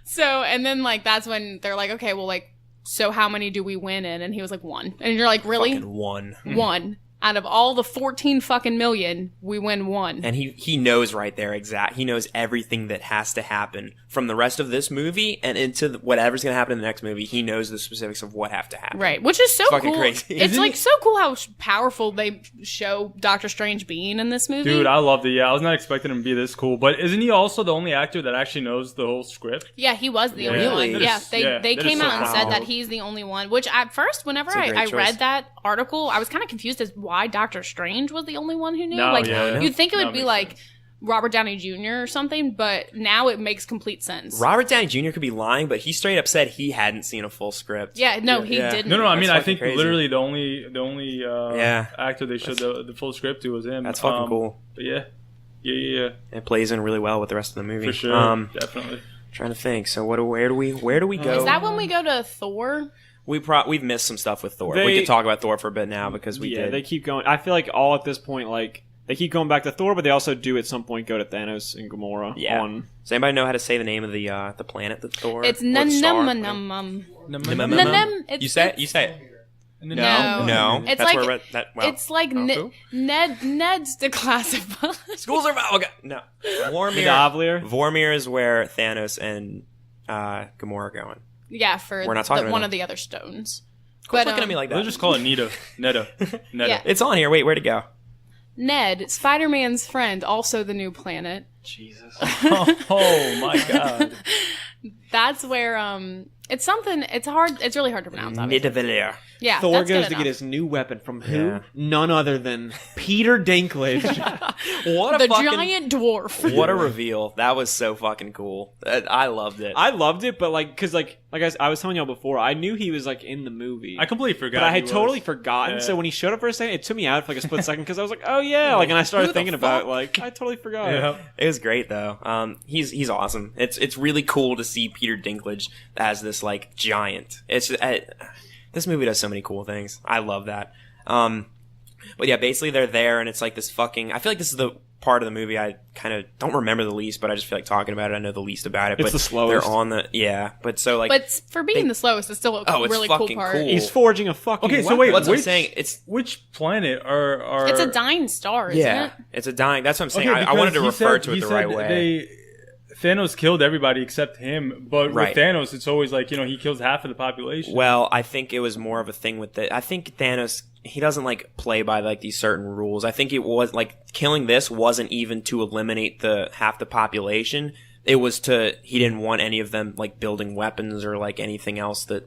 So, and then like that's when they're like, okay, well, like, so how many do we win in? And he was like, 1. And you're like, really? Fucking one. 1. Out of all the 14 fucking million, we win 1. And he knows right there he knows everything that has to happen from the rest of this movie and into whatever's going to happen in the next movie. He knows the specifics of what have to happen. Right, which is so fucking cool. crazy. It's like so cool how powerful they show Doctor Strange being in this movie. Dude, I loved it. Yeah, I was not expecting him to be this cool, but isn't he also the only actor that actually knows the whole script? yeah, he was the only Really? one. That Yeah, is- they yeah, they that is came so out and cool. said that he's the only one. Which at first, whenever It's a great I choice. read that article, I was kind of confused as why Doctor Strange was the only one who knew. No, like yeah. you'd think it That would be makes like sense. Robert Downey Jr. or something, but now it makes complete sense. Robert Downey Jr. could be lying, but he straight up said he hadn't seen a full script. Yeah, no, he Yeah. didn't. No, I mean, That's I think fucking crazy. literally the only Yeah. actor they showed the full script to was him. That's fucking cool. But yeah, It plays in really well with the rest of the movie. for sure, definitely. Trying to think. So where do we go? Is that when we go to Thor? We've missed some stuff with Thor. We They- could talk about Thor for a bit now because we yeah, did. they keep going. I feel like all at this point, like they keep going back to Thor, but they also do at some point go to Thanos and Gamora. Yeah. On Does anybody know how to say the name of the planet that Thor? It's or the star? Nanum. Nanum. You say it. You say it. No. No. It's That's like where well, it's like who? Ned's declassified. Schools are okay. No. Vormir. Davlier. Vormir is where Thanos and Gamora are going. Yeah, for We're not talking about one them. of the other stones. Quit But looking at me like that. Let's just call it Netta. Netta. Yeah. It's on here. Wait, where'd it go? Ned, Spider-Man's friend, also the new planet. Jesus. Oh my god. That's where it's something. It's hard. It's really hard to pronounce. Obviously. Nidavellir. Yeah, Thor that's goes good to get enough. his new weapon from who? Yeah. None other than Peter Dinklage. What a the fucking giant dwarf. what a reveal! That was so fucking cool. I loved it. I loved it, but like, cause like I was telling y'all before, I knew he was like in the movie. I completely forgot. but I he had was. totally forgotten. Yeah. So when he showed up for a second, it took me out for like a split second because I was like, oh yeah, like, and I started Who the thinking about it, fuck? like I totally forgot. Yeah. It was great though. He's awesome. It's really cool to see Peter Dinklage as this like giant. This movie does so many cool things. I love that. But yeah, basically they're there and it's like this fucking. I feel like this is the part of the movie I kind of don't remember the least, but I just feel like talking about it. I know the least about it. It's but the slowest. They're on the but so like. But for being They- the slowest, it's still a Oh, it's really cool fucking part. cool. He's forging a fucking. Okay, so weapon. wait, what's I'm which- saying? It's Which planet are? It's a dying star, isn't yeah, it? it's a dying. That's what I'm saying. Okay, I wanted to because refer he to it the said right way. Thanos killed everybody except him, but Right. with Thanos, it's always like he kills half of the population. Well, I think it was more of a thing with I think Thanos, he doesn't like play by like these certain rules. I think it was like killing this wasn't even to eliminate the half the population. It was he didn't want any of them like building weapons or like anything else that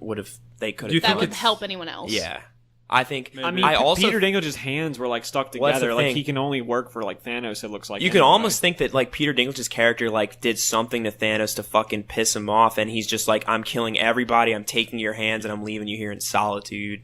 they could Do you have That think would it's- help anyone else. Yeah. I think Maybe. I mean, I also Peter Dinklage's hands were like stuck Well, that's the together. Like thing. he can only work for like Thanos. It looks like you could anyway. almost think that like Peter Dinklage's character like did something to Thanos to fucking piss him off, and he's just like, I'm killing everybody, I'm taking your hands, and I'm leaving you here in solitude.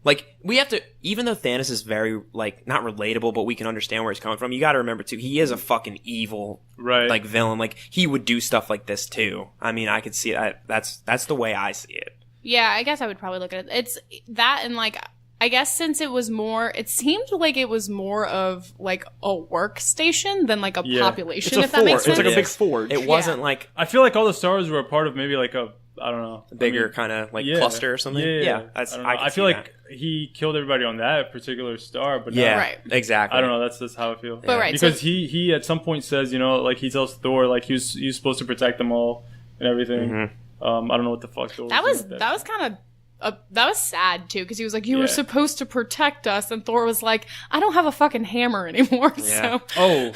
Like, we have to, even though Thanos is very like not relatable, but we can understand where he's coming from. You got to remember too, he is a fucking evil Right. like villain. Like he would do stuff like this too. I mean, I could see it. That's the way I see it. Yeah, I guess I would probably look at it. It's that and like I guess since it was more, it seemed like it was more of like a workstation than like a Yeah. population. It's a if that makes forge. It's sense. like a big It is. forge. It wasn't like I feel like all the stars were a part of maybe like I don't know, a bigger I mean, kind of like yeah. cluster or something. Yeah, that's, I, don't know. I, can I feel see like he killed everybody on that particular star, but that. Yeah, not, Right. exactly. I don't know. That's just how I feel. But right, so- because he at some point says, like he tells Thor like he was supposed to protect them all and everything. Mm-hmm. I don't know what the fuck Thor That was doing with that was kind of that was sad too, because he was like, you were Yeah. supposed to protect us, and Thor was like, I don't have a fucking hammer anymore. Yeah. So Oh,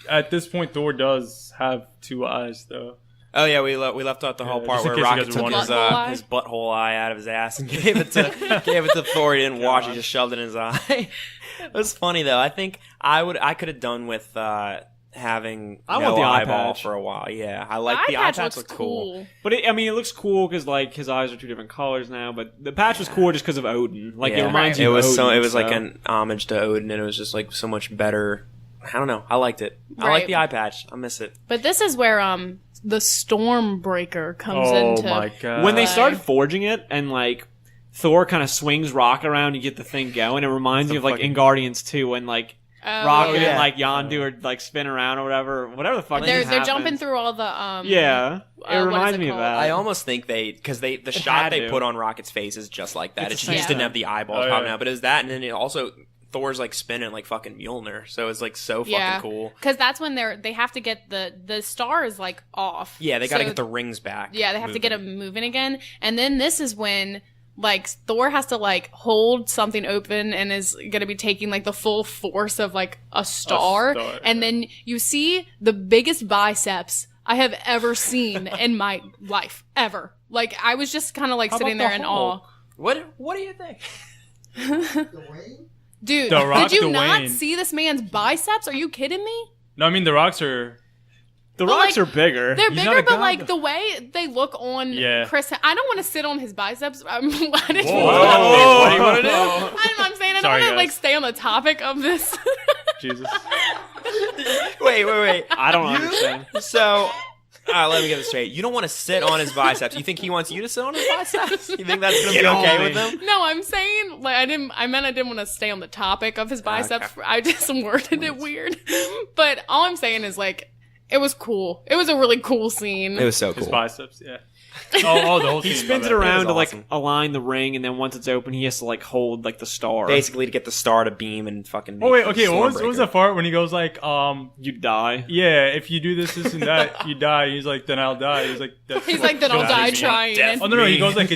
at this point, Thor does have 2 eyes, though. Oh yeah, we left out the whole Yeah, part just in where case you Rocket guys took were his wondering. Butthole eye? his butthole eye out of his ass and gave it to Thor. He didn't wash; he just shoved it in his eye. It was funny though. I think I could have done with having I no want the eye eyeball patch. for a while. Yeah, I like the the eye eye patch patch. looks Look cool. But it looks cool because like his eyes are 2 different colors now. But the patch was cool just because of Odin. Like it Yeah. reminds It you. was of Odin, It was like so. an homage to Odin, and it was just like so much better. I don't know. I liked it. I like Right. the eye patch. I miss it. But this is where the Stormbreaker comes Oh into my god! When they play. started forging it and like Thor kind of swings Rock around, you get the thing going. It reminds me of like fucking- in Guardians 2 when like Oh, Rocket yeah. and like Yondu are like spin around or whatever the fuck. They're happens. jumping through all the Yeah, it what is reminds it me of called? that. I almost think because the had shot they to. put on Rocket's face is just like that. It's It the just same didn't thing. have the eyeballs Oh, popping yeah. out, but it was that, and then it also Thor's like spinning like fucking Mjolnir, so it's like so fucking yeah, cool. because that's when they have to get the star is like off. Yeah, they got to So- get the rings back. Yeah, they have to moving. get them moving again, and then this is when like Thor has to like hold something open and is gonna be taking like the full force of like a star, star, and then you see the biggest biceps I have ever seen in my life ever. Like I was just kind of like How sitting about there the in awe. What do you think? Dwayne? Dude, The Rock did you not Dwayne. see this man's biceps? Are you kidding me? No, I mean the rocks are. the but, rocks like, are bigger. They're He's not bigger, a but god, like though. the way they look on Yeah. Chris, I don't want to sit on his biceps. I didn't Whoa. What do you want to do? I'm saying I don't Sorry, want to like guys. stay on the topic of this. Jesus. Wait. I don't understand. So, let me get this straight. You don't want to sit on his biceps. You think he wants you to sit on his biceps? You think that's gonna be Get on okay me. with him? No, I'm saying like I meant I didn't want to stay on the topic of his biceps. Okay. I just worded it weird. But all I'm saying is like it was cool. It was a really cool scene. It was so His cool. biceps, yeah. Oh, the whole He scene, spins my it bad. around to was like awesome. align the ring, and then once it's open, he has to like hold like the star. Basically, to get the star to beam and fucking. Oh wait, okay. Stormbreaker. What was the part when he goes like, you die. yeah, if you do this, this, and that, you die. He's like, then I'll die. He's like, that's He's what like, then I'll kills die me. trying. Death. Oh no, he Me. goes like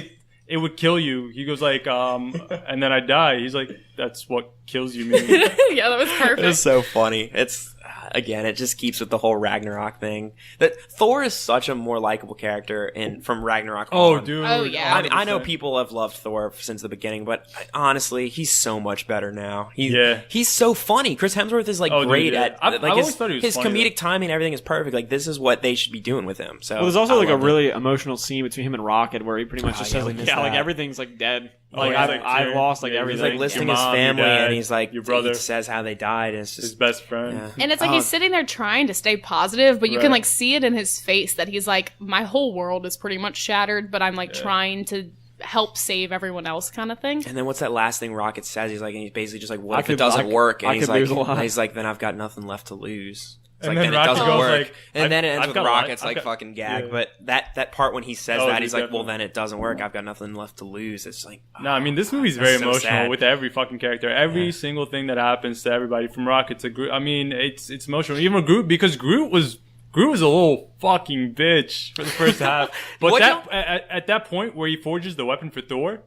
it would kill you. He goes like, and then I die. He's like, that's what kills you, man. Yeah, that was perfect. It was so funny. It's again, it just keeps with the whole Ragnarok thing. That Thor is such a more likable character from Ragnarok. Oh, on. dude. Oh, yeah. I mean, I know 100%. people have loved Thor since the beginning, but honestly, he's so much better now. Yeah. He's so funny. Chris Hemsworth is like Oh, dude, great yeah. at I've like always his, thought he was his funny, comedic timing. Everything is perfect. Like this is what they should be doing with him. So Well, there's also I like a loved it. really emotional scene between him and Rocket where he pretty much Oh, just yeah, says we like, missed yeah, like that. everything's like dead. Oh, Like he's I've, like, I've lost like yeah, He's everything. like listing Your his mom, your family, dad, and he's like, your brother. he says how they died. And it's His just best friend. yeah. And it's like Oh. he's sitting there trying to stay positive, but you can Right. like see it in his face that he's like, my whole world is pretty much shattered, but I'm like trying to help save everyone else kind of thing. And then what's that last thing Rocket says? He's like, and he's basically just like, "What I if could- it doesn't I could- work?" And I he's could like, lose a lot. "He's like, then I've got nothing left to lose." It's And like, then then it Rocket doesn't goes work, like, and then it ends I've with got a lot- Rocket's I've like got- fucking gag. yeah. But that part when he says Oh, that, dude, he's like, "Well, definitely. then it doesn't work. I've got nothing left to lose." It's like, No, I mean this movie's that's very so emotional sad. with every fucking character. Every Yeah. single thing that happens to everybody, from Rocket to Groot. I mean, it's emotional. Even with Groot, because Groot was a little fucking bitch for the first half. But What at that point where he forges the weapon for Thor,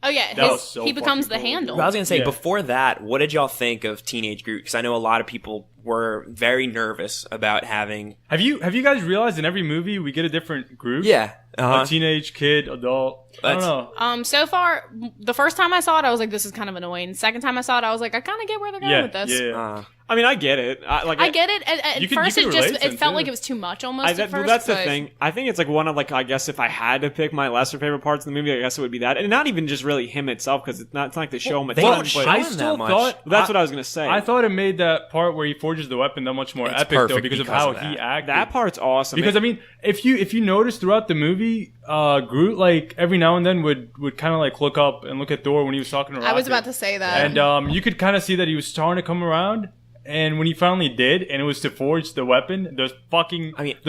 Oh yeah, That was so he becomes the fucking cool, handle. I was gonna say Yeah. before that, what did y'all think of Teenage Groot? Because I know a lot of people were very nervous about having. have you guys realized in every movie we get a different Groot? Yeah, A teenage, kid, adult. I don't That's- know. So far, the first time I saw it, I was like, "This is kind of annoying." Second time I saw it, I was like, "I kind of get where they're going Yeah, with this." yeah. I mean, I get it. I I get it. At You could- first, you it could just relate to it them, felt too. like it was too much almost. At well, first, that's the but- thing. I think it's like one of like I guess if I had to pick my lesser favorite parts of the movie, I guess it would be that, and not even just really him itself because it's not like they show him a they ton. don't show But him I that still much. thought that's what I was gonna say. I thought it made that part where he forges the weapon that much more It's epic though perfect because of because how of he that. acted. that part's awesome. Because I mean, if you notice throughout the movie, Groot like every now and then would kind of like look up and look at Thor when he was talking to Rocket. I was about to say that. and you could kind of see that he was starting to come around. And when he finally did, and it was to forge the weapon, the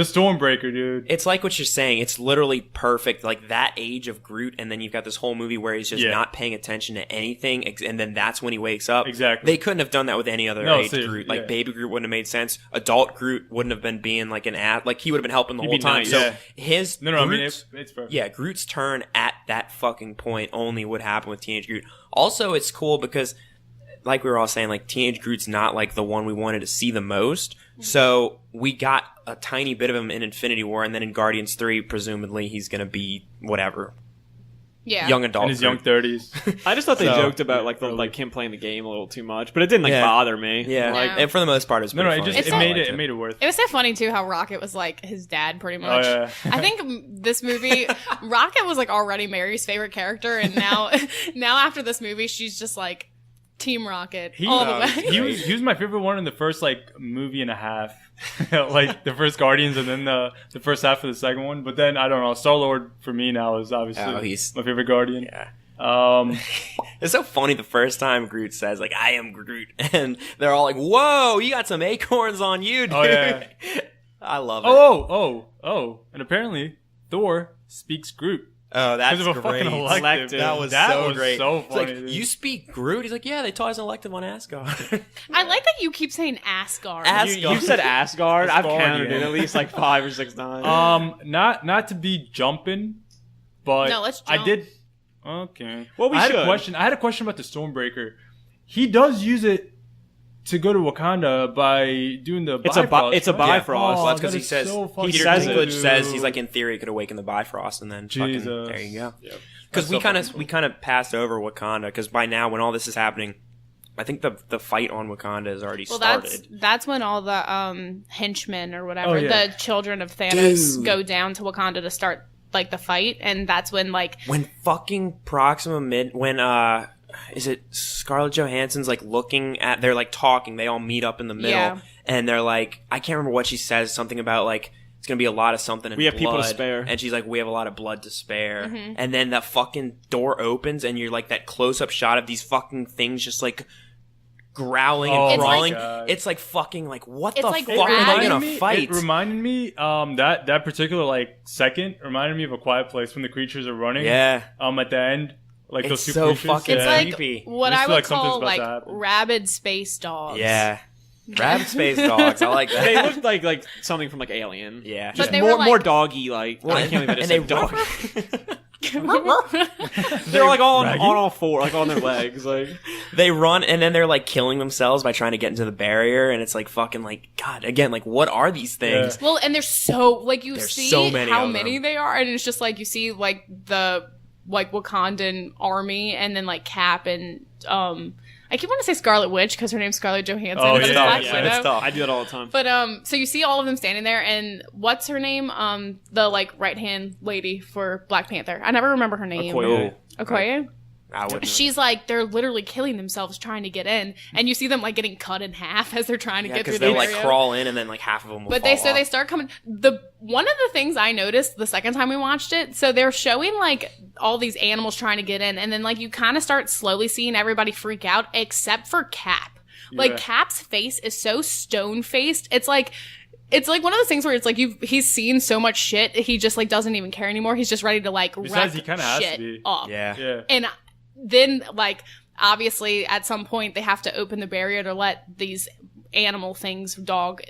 Stormbreaker, dude. It's like what you're saying. It's literally perfect. Like that age of Groot, and then you've got this whole movie where he's just not paying attention to anything, and then that's when he wakes up. Exactly. They couldn't have done that with any other age Groot. Like baby Groot wouldn't have made sense. Adult Groot wouldn't have been being like an ad. Like he would have been helping the whole time. Nice. So his it's perfect. Yeah, Groot's turn at that fucking point only would happen with Teenage Groot. Also, it's cool because, like we were all saying, like Teenage Groot's not like the one we wanted to see the most. So we got a tiny bit of him in Infinity War, and then in Guardians 3, presumably he's gonna be whatever. Yeah. Young adult. In his young 30s. I just thought they joked about like him playing the game a little too much, but it didn't bother me. Yeah, Like, and for the most part, it was pretty funny. It made it worth It was so funny too how Rocket was like his dad pretty much. Oh, yeah. I think this movie, Rocket was like already Mary's favorite character, and now after this movie, she's just like Team Rocket all the way. He was my favorite one in the first like movie and a half. Like the first Guardians and then the first half of the second one. But then I don't know, Star-Lord for me now is obviously he's my favorite Guardian. Yeah. It's so funny the first time Groot says like I am Groot, and they're all like, "Whoa, you got some acorns on you, dude." Oh yeah. I love it. Oh, and apparently Thor speaks Groot. Oh, that's Because of a great. fucking elective. That was great. So It's funny. like, dude. you speak Groot? He's like, yeah, they taught us an elective on Asgard. I like that you keep saying Asgard. you said Asgard. I've Asgard, counted it yeah. at least like 5 or 6 times. Not to be jumping, but No, let's I jump. did. Okay. Well, we I had should. a question. I had a question about the Stormbreaker. He does use it to go to Wakanda by doing the It's a Bifrost. it's a right? Bifrost. Well, that's because that he is says, so fucking Peter says it. Dinklage dude. says he's like, in theory, it could awaken the Bifrost, and then fucking, Jesus. there you go. Yep. Because That's so we kind of passed over Wakanda, because by now, when all this is happening, I think the fight on Wakanda has already started. That's when all the henchmen or whatever, Oh, yeah. the children of Thanos, Dude. go down to Wakanda to start like the fight, and that's when like When fucking is it Scarlett Johansson's like looking at, they're like talking, they all meet up in the middle, Yeah. and they're like, I can't remember what she says, something about like, it's gonna be a lot of something in We have people to blood. spare. And she's like, we have a lot of blood to spare. Mm-hmm. And then that fucking door opens, and you're like, that close-up shot of these fucking things just like growling Oh and my crawling. God. It's like fucking like, what It's the like fuck are they rabid. gonna fight? It reminded me, that particular like second reminded me of A Quiet Place when the creatures are running. Yeah. At the end, like those It's two so creatures. fucking it's yeah. like creepy. what I just I feel would like something's call about to like happen. rabid space dogs. Yeah. Rabid space dogs. I like that. They looked like something from like Alien. Yeah. Just But they more were, like- more doggy like. I can't even and say they dog. But They're like all on Raggy? all four, like on their legs, like. They run, and then they're like killing themselves by trying to get into the barrier, and it's like fucking like, God, again, like what are these things? well, and there's so like you There's see so many how of many them. they are, and it's just like you see like the like Wakandan army, and then like Cap and I keep wanting to say Scarlet Witch because her name's Scarlett Johansson. Oh, but it's yeah, Black yeah, Widow. it's tough. I do that all the time. But so you see all of them standing there, and what's her name? The like right hand lady for Black Panther. I never remember her name. Okoye. Okoye. I wouldn't. She's like they're literally killing themselves trying to get in, and you see them like getting cut in half as they're trying to Yeah, get through because the they'll like area. crawl in, and then like half of them will But fall they off. start coming. One of the things I noticed the second time we watched it, so they're showing like all these animals trying to get in, and then like you kind of start slowly seeing everybody freak out, except for Cap. Like Yeah. Cap's face is so stone faced. It's like one of those things where it's like he's seen so much shit, he just like doesn't even care anymore. He's just ready to like Besides, wreck he kinda has to shit be. up. Yeah. Yeah. And then, like, obviously, at some point, they have to open the barrier to let these animal things, dog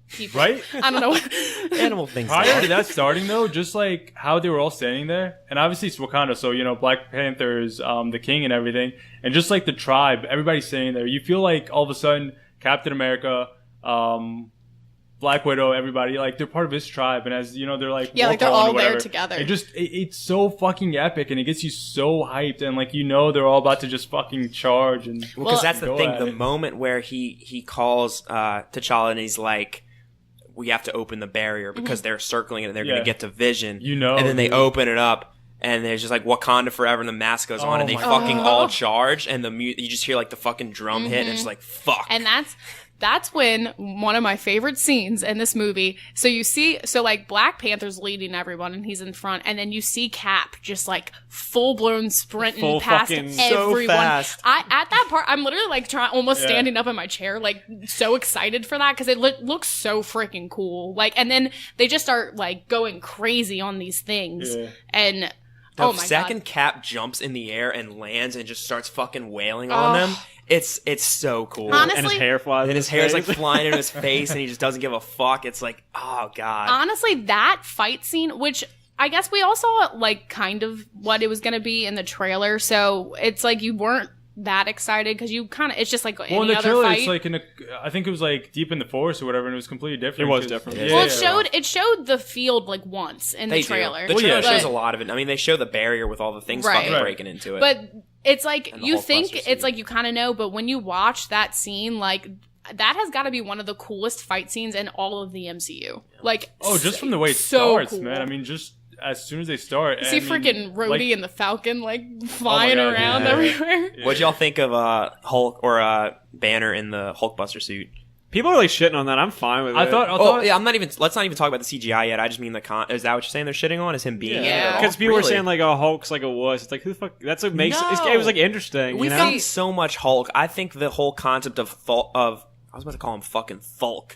people. Right? I don't know. Animal things. Prior to that starting though, just like how they were all standing there, and obviously it's Wakanda, so you know Black Panther is the king and everything, and just like the tribe, everybody's standing there. You feel like all of a sudden Captain America, Black Widow, everybody like they're part of his tribe, and as you know they're like Yeah, like, war they're calling all or there whatever. together. It's so fucking epic, and it gets you so hyped, and like you know they're all about to just fucking charge and Because Well, that's the go thing. at The it. moment where he calls T'Challa and he's like, "We have to open the barrier because they're circling it and they're Yeah. going to get to Vision." You know, and then they dude. open it up. And there's just like Wakanda Forever, and the mask goes on, Oh and they my fucking God. all charge, and you just hear like the fucking drum hit, and it's just like fuck. And that's when one of my favorite scenes in this movie. So you see, like Black Panther's leading everyone and he's in front, and then you see Cap just like full blown sprinting Full past fucking- so everyone. fast. At that part, I'm literally like almost standing up in my chair, like so excited for that because it looks so freaking cool. Like, and then they just start like going crazy on these things, and The oh my second god. Cap jumps in the air and lands and just starts fucking wailing on them, it's so cool. Honestly- And his hair flies. and in his hair's like face. flying in his face, and he just doesn't give a fuck. It's like, oh god. Honestly, that fight scene, which I guess we all saw like kind of what it was going to be in the trailer, so it's like you weren't that excited because you kind of, it's just like Well, in any the other trailer, fight. it's like I think it was like deep in the forest or whatever, and it was completely different. It was 'cause- different. Yeah, well, yeah. it showed the field like once in They the trailer. do. The Well, yeah, trailer shows but- a lot of it. I mean, they show the barrier with all the things Right. fucking Right. breaking into it. But it's like And the you Hulkbuster think suit. it's like you kind of know, but when you watch that scene, like that has got to be one of the coolest fight scenes in all of the MCU. Like, Oh, just from the way it so starts, cool. man. I mean, just as soon as they start, You see freaking Rhodey like, and the Falcon like flying God, around yeah. everywhere. Yeah. What'd y'all think of Hulk or Banner in the Hulkbuster suit? People are like shitting on that. I'm fine with it. I thought, Oh yeah, let's not even talk about the CGI yet. I just mean is that what you're saying they're shitting on? Is him being in it Yeah. at all? because people were Really? saying like, "Oh, Hulk's like a wuss." It's like, who the fuck? That's what makes No. it was like interesting. We've you know? seen so much Hulk. I think the whole concept of I was about to call him fucking Fulk.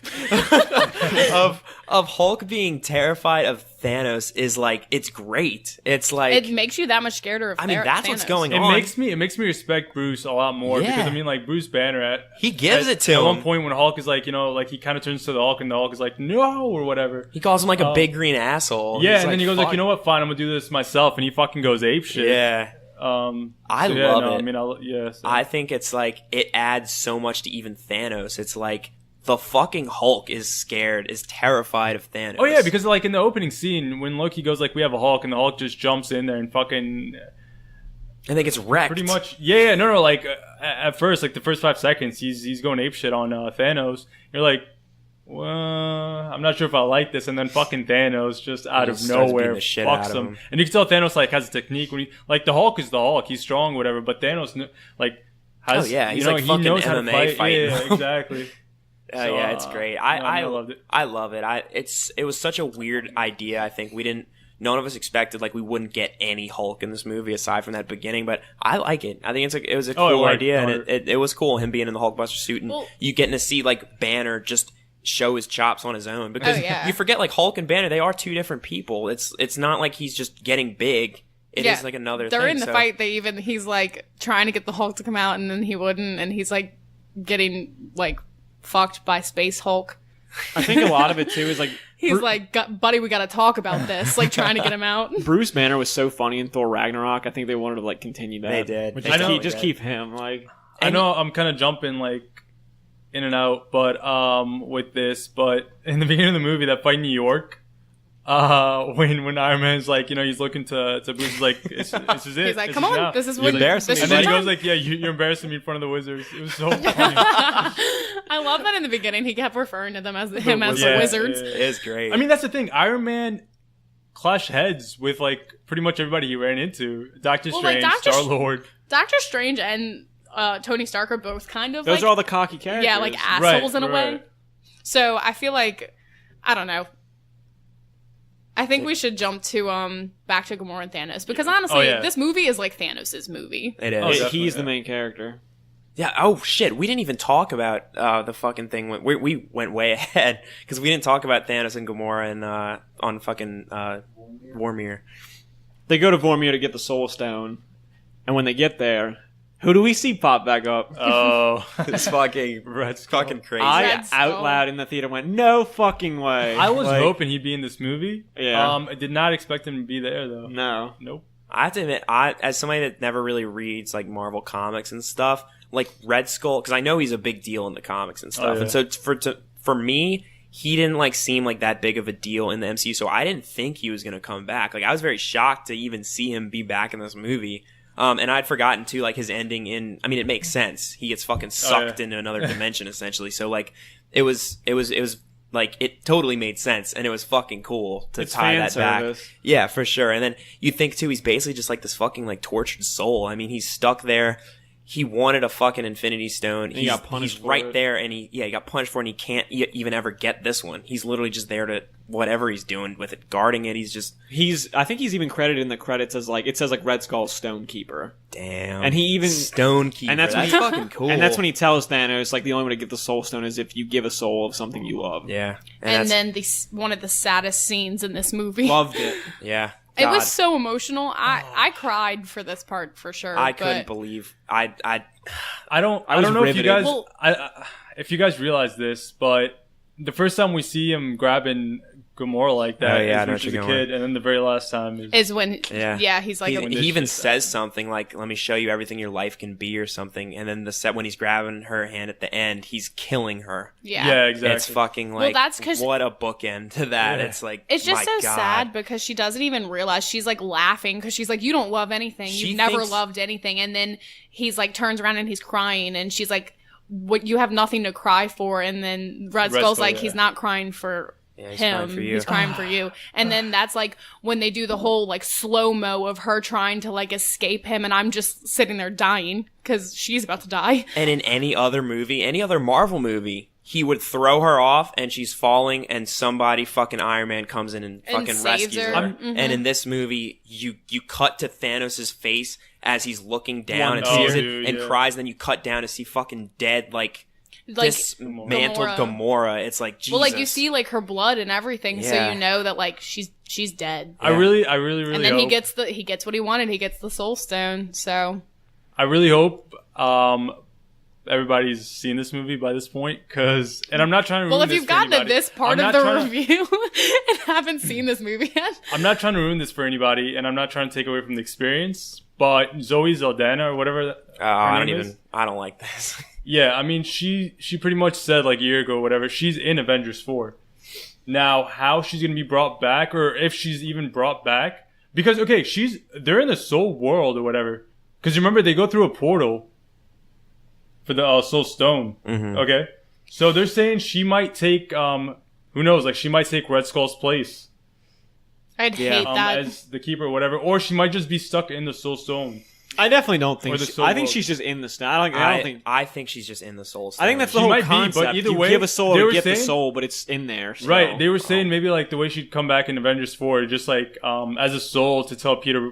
of Hulk being terrified of Thanos is like, it's great. It's like, It makes you that much scareder of I mean, that's what's Thanos. going It on. makes me respect Bruce a lot more Yeah. because I mean, like Bruce Banner, He gives it to at him. one point when Hulk is like, like he kind of turns to the Hulk and the Hulk is like, no, or whatever. He calls him like a big green asshole. Yeah, He's and then he goes "Fuck." like, you know what? Fine, I'm gonna do this myself, and he fucking goes ape shit. Yeah. I love it. I mean, yeah. So. I think it's like, it adds so much to even Thanos. It's like, the fucking Hulk is terrified of Thanos. Oh yeah, because like in the opening scene when Loki goes like, we have a Hulk, and the Hulk just jumps in there and fucking and then gets wrecked. pretty much. Yeah, no, like at first, like the first 5 seconds, he's going ape shit on Thanos. You're like, well, I'm not sure if I like this, and then fucking Thanos just out of Just starts nowhere beating the shit fucks out of him. him. And you can tell Thanos like has a technique when he like the Hulk is the Hulk, he's strong, whatever, but Thanos like has Oh, yeah, he's you know, like he fucking knows how to MMA fight. fighting. Yeah, exactly. So, Yeah, it's great. no, I loved it. I love it. It was such a weird idea. I think none of us expected like we wouldn't get any Hulk in this movie aside from that beginning, but I like it. I think it was a Oh, it cool worked. idea, No, and it was cool him being in the Hulkbuster suit and Well- you getting to see like Banner just show his chops on his own because Oh, yeah. you forget like Hulk and Banner, they are two different people. It's not like he's just getting big. It is like another They're thing. in the so- fight. He's like trying to get the Hulk to come out, and then he wouldn't, and he's like getting like fucked by Space Hulk. I think a lot of it too is like He's like, buddy, we got to talk about this. Like trying to get him out. Bruce Banner was so funny in Thor Ragnarok. I think they wanted to like continue that. They did. Which They just, totally just did. keep him like. I know I'm kind of jumping like in and out, but with this, but in the beginning of the movie, that fight in New York, when Iron Man's like, he's looking to Bruce, he's like, this is it. He's like, This come is on, now." this is You're what embarrassing this me. is And then he your goes time. like, yeah, you're embarrassing me in front of the Wizards. It was so funny. I love that in the beginning he kept referring to them as him as the Yeah, wizards. yeah, It is great. I mean, that's the thing. Iron Man clashed heads with like pretty much everybody he ran into. Doctor Well, like, Strange, Doctor Star Lord. Doctor Strange and Tony Stark are both kind of Those like, are all the cocky characters. yeah, like assholes Right, in a way. right. So I feel like I don't know. I think we should jump to back to Gamora and Thanos because honestly, Oh, yeah. this movie is like Thanos' movie. it is. Oh, definitely, He's yeah. the main character. Yeah. Oh shit. We didn't even talk about the fucking thing. We went way ahead because we didn't talk about Thanos and Gamora and on fucking Vormir. They go to Vormir to get the Soul Stone, and when they get there, who do we see pop back up? Oh, It's fucking fucking crazy. I Red Skull. out loud in the theater went, "No fucking way!" I was Like, hoping he'd be in this movie. Yeah. I did not expect him to be there though. No. Nope. I have to admit, as somebody that never really reads like Marvel comics and stuff, like Red Skull, because I know he's a big deal in the comics and stuff, yeah. and so for me, he didn't like seem like that big of a deal in the MCU, so I didn't think he was gonna come back. Like I was very shocked to even see him be back in this movie. And I'd forgotten too, like his ending I mean, it makes sense. He gets fucking sucked into another dimension essentially. So like, it was like, it totally made sense and it was fucking cool to It's tie fan that back. service. Yeah, for sure. And then you think too, he's basically just like this fucking like tortured soul. I mean, he's stuck there. he wanted a fucking Infinity Stone. he got punished he's for right it. there, and he got punished for it, and he can't even ever get this one. He's literally just there to whatever he's doing with it, guarding it. I think he's even credited in the credits as like it says like Red Skull Stonekeeper. Damn. And he even Stonekeeper. and that's when he, fucking cool. And that's when he tells Thanos like the only way to get the Soul Stone is if you give a soul of something you love. Yeah. And then one of the saddest scenes in this movie. Loved it. yeah. It God. was so emotional. I cried for this part for sure. I couldn't believe I was don't know if you riveted. guys Well- if you guys realize this, but the first time we see him grabbing Gamora like that Oh, yeah, I is know when what she's a you're going kid, and then the very last time is is when Yeah. he's like He this even shit says something like, "Let me show you everything your life can be," or something. And then the set when he's grabbing her hand at the end, he's killing her. yeah, exactly. It's fucking like, that's 'cause- what a bookend to that. Yeah. It's like, It's just my so God. sad because she doesn't even realize she's like laughing because she's like, you don't love anything. She You've never thinks- loved anything. And then he's like turns around and he's crying and she's like, what, you have nothing to cry for. And then Red Skull's Skull, like, yeah. he's not crying for Yeah, he's him. crying for you. He's crying for you. And then that's like when they do the whole like slow-mo of her trying to like escape him. And I'm just sitting there dying because she's about to die. And in any other movie, any other Marvel movie, he would throw her off and she's falling and somebody fucking Iron Man comes in and fucking saves rescues her. her. Mhm. And in this movie, you cut to Thanos' face as he's looking down and Oh, sees it dude, and yeah. cries, and then you cut down to see fucking dead, like dismantled Gamora. It's like, Jesus. Well, like you see like her blood and everything. So Yeah. you know that like she's dead. I really And then he hope, gets what he wanted. He gets the Soul Stone. So I really hope everybody's seen this movie by this point, and I'm not trying to ruin well, if this you've for gotten to anybody. this part I'm of not the trying to- review and haven't seen this movie yet, I'm not trying to ruin this for anybody, and I'm not trying to take away from the experience, but Zoe Saldana or whatever her name is, I don't like this. yeah, I mean, she pretty much said like a year ago, whatever, she's in Avengers 4. Now, how she's gonna be brought back, or if she's even brought back, because okay, they're in the Soul World or whatever. Because remember, they go through a portal for the Soul Stone. Mm-hmm. Okay, so they're saying she might take who knows, like she might take Red Skull's place I'd Yeah. hate that. as the keeper or whatever, or she might just be stuck in the Soul Stone. I definitely don't think. Or the She, Soul I think World. she's just in the stone. I don't think. I think she's just in the Soul Stone. I think that's the She whole might be, but concept. either You way, give a soul they to were get the saying- soul, but it's in there. So. Right, they were saying maybe like the way she'd come back in Avengers 4, just like as a soul to tell Peter,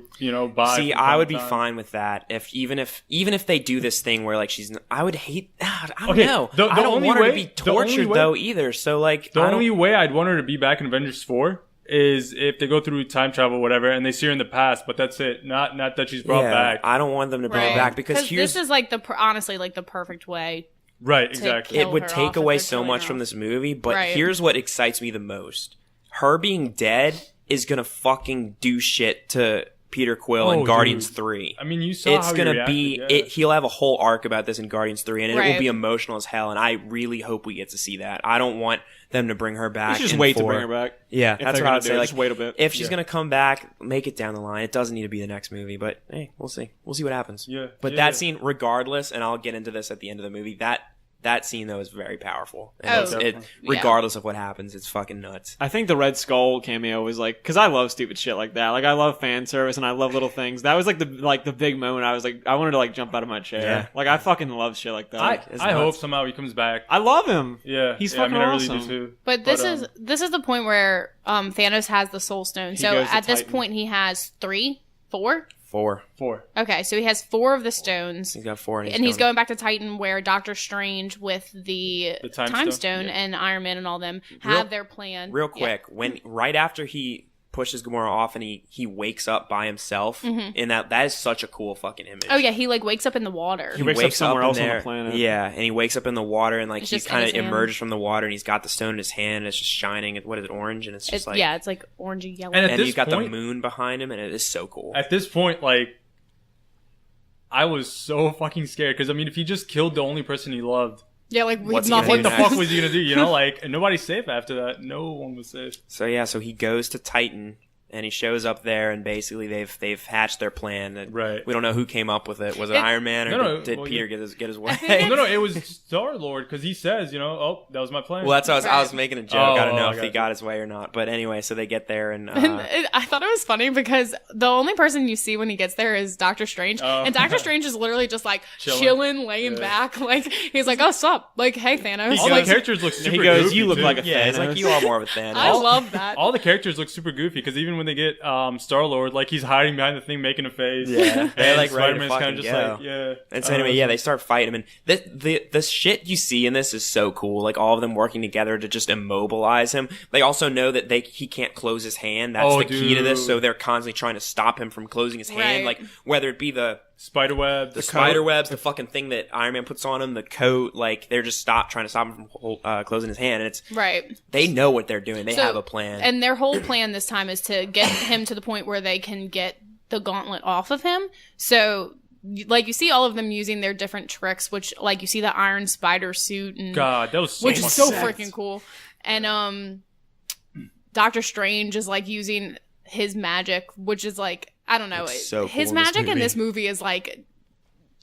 bye. See, from I time would to be time. fine with that. Even if they do this thing where like I would hate. I don't Okay, know. the I don't only want her to way- be the only tortured way- though either. So like, The I don't- only way I'd want her to be back in Avengers 4 is if they go through time travel, whatever, and they see her in the past. But that's it. Not that she's brought yeah, back. I don't want them to bring her back because here's this is like honestly like the perfect way. Right, exactly. kill it would her take off if away they're so killing much her from off. this movie. But Right. here's what excites me the most: her being dead is gonna fucking do shit to Peter Quill in Oh, Guardians dude. 3. I mean, you saw It's how he gonna reacted, be yeah. he'll have a whole arc about this in Guardians 3, and it will Right. be emotional as hell, and I really hope we get to see that. I don't want them to bring her You back. should just in wait to 4. bring her back. Yeah, If that's they're what I gonna would do say. it, Like, just wait a bit. if she's Yeah. gonna come back, make it down the line. It doesn't need to be the next movie, but hey, we'll see. We'll see what happens. Yeah. But Yeah, that yeah. scene, regardless, and I'll get into this at the end of the movie. That scene though is very powerful. And Oh, it, yeah. regardless of what happens, it's fucking nuts. I think the Red Skull cameo was like, because I love stupid shit like that. Like I love fan service and I love little things. That was like the big moment. I was like, I wanted to like jump out of my chair. Yeah. Like I fucking love shit like that. I It's hope nuts. somehow he comes back. I love him. Yeah, He's yeah, fucking I mean, I really awesome. do too. But this is the point where Thanos has the Soul Stone. So goes to at this Titan. point he has 4. 4. Okay, so he has 4 of the stones. He's got 4, And he's going back to Titan where Doctor Strange with the Time Time Stone, Stone yeah. and Iron Man and all them have their plan. real Yeah. quick. When right after he pushes Gamora off and he wakes up by himself, and that is such a cool fucking image. Oh yeah, he like wakes up in the water. He wakes up somewhere in else on the there. planet. Yeah, and he wakes up in the water and like It's he just in kind of his hand. emerges from the water and he's got the stone in his hand and it's just shining. What is it, orange? And it's just like Yeah, it's like orangey yellow. And at and this he's got point- the moon behind him and it is so cool. At this point, like, I was so fucking scared because I mean, if he just killed the only person he loved, Yeah, like What's with he gonna nothing. do what the next? fuck was he gonna do? Like, and nobody's safe after that. No one was safe. So yeah, so he goes to Titan and he shows up there, and basically they've hatched their plan. And Right. We don't know who came up with it. Was it Iron Man, or No, did well, Peter yeah. get his way? No, it was Star-Lord, because he says, oh, that was my plan. Well, that's what I was Right. making a joke. I don't know Oh, if I he got got his way or not. But anyway, so they get there, and I thought it was funny because the only person you see when he gets there is Doctor Strange, Oh. and Doctor Strange is literally just like Chilling. chilling, laying back, like he's like, "Oh, stop!" Like, "Hey, Thanos." all Like, the characters look super He goes, goofy, "You look too. like a yeah, it's like Thanos. you are more of a Thanos. I love that. All the characters look super goofy, because even when they get Star-Lord, like, he's hiding behind the thing making a face. Yeah. They're, And like, ready to Spider-Man's fucking kinda just go. like, yeah. And so anyway, yeah, they start fighting him, and the shit you see in this is so cool. Like all of them working together to just immobilize him. They also know that he can't close his hand. That's Oh, the key to this. dude. So they're constantly trying to stop him from closing his hand. Right. Like whether it be the Spiderweb, spider webs, the fucking thing that Iron Man puts on him, the coat. Like they're just trying to stop him from closing his hand. And it's Right. they know what they're doing. They So- have a plan. And their whole plan this time is to get him to the point where they can get the gauntlet off of him. So, like, you see all of them using their different tricks, which, like, you see the Iron Spider suit, and God, that was so which is much so sex. freaking cool. And Doctor Strange is like using his magic, which is like, I don't know, It's so his cool in this magic in movie. this movie is like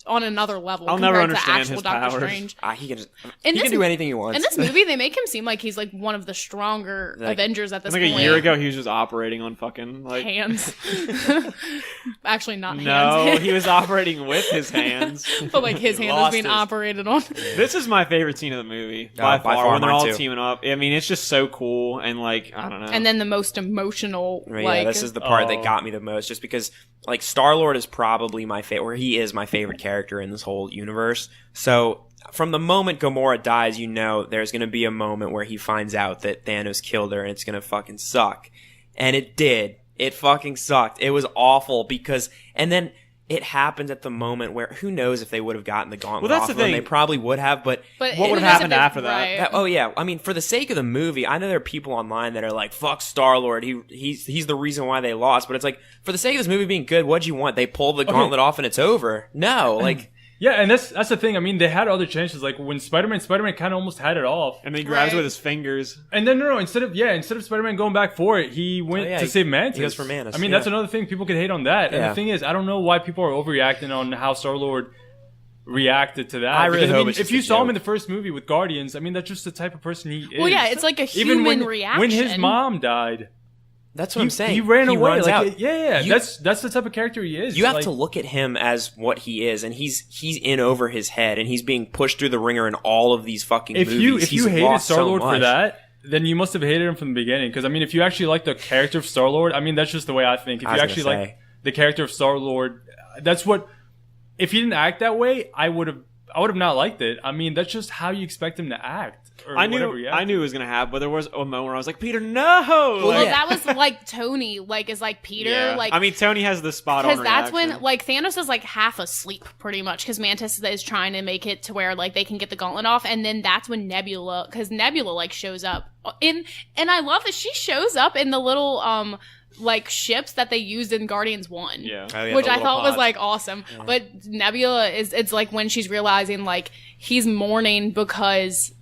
on another level. I'll never compared to understand actual his Doctor powers. Strange. He can just In he this- can do anything he wants. In this movie, they make him seem like he's like one of the stronger Like- Avengers at this Like point. a year ago, he was just operating on fucking like. Hands. Actually, not No, hands. he was operating with his hands. But like his He hand was lost being his- operated on. This is my favorite scene of the movie by far, when they're mine all too. teaming up. I mean, it's just so cool and like I don't know. And then the most emotional, Right, like, yeah, this is the part Oh. that got me the most, just because like Star-Lord is probably my favorite, or he is my favorite character in this whole universe. So from the moment Gamora dies, you know there's going to be a moment where he finds out that Thanos killed her, and it's going to fucking suck. And it did. It fucking sucked. It was awful because, and then it happens at the moment where who knows if they would have gotten the gauntlet Well, that's off the of him. thing. They probably would have, but but what who would've knows if happened it- after that? right. oh yeah, I mean, for the sake of the movie, I know there are people online that are like, "Fuck Star-Lord, he's the reason why they lost." But it's like, for the sake of this movie being good, what'd you want? They pull the gauntlet off and it's over. No, like, Yeah, and that's the thing. I mean, they had other chances. Like when Spider-Man kind of almost had it off. and then he grabs it Right. with his fingers. And then no, instead of Spider-Man going back for it, he went Oh, yeah, to save Mantis. he goes for Mantis, I mean, yeah. that's another thing people could hate on that. And Yeah. the thing is, I don't know why people are overreacting on how Star-Lord reacted to that. I really Because, hope it's if just you a saw him joke. in the first movie with Guardians, I mean, that's just the type of person he is. Well, yeah, it's like a Even human when, reaction. when his mom died, that's what I'm saying. he ran away. runs Like, out. yeah, You- that's the type of character he is. You have Like, to look at him as what he is, and he's in over his head, and he's being pushed through the ringer in all of these fucking if movies. you He's hated lost so Star-Lord for much. that, then you must have hated him from the beginning. Because I mean, if you actually like the character of Star-Lord, I mean, that's just the way I think. If I you was actually gonna like say. the character of Star-Lord, that's what. If he didn't act that way, I would have not liked it. I mean, that's just how you expect him to act. Or I whatever, knew yeah. it was gonna happen, but there was a moment where I was like, Peter, no. Well, Like, that was like Tony, like is like Peter, yeah. like I mean, Tony has the spot on because that's reaction. when like Thanos is like half asleep pretty much because Mantis is trying to make it to where like they can get the gauntlet off, and then that's when Nebula, because Nebula like shows up in, and I love that she shows up in the little like ships that they used in Guardians 1. Yeah. Oh, yeah, Which the I little thought was pods. like awesome. But Nebula it's like when she's realizing like he's mourning because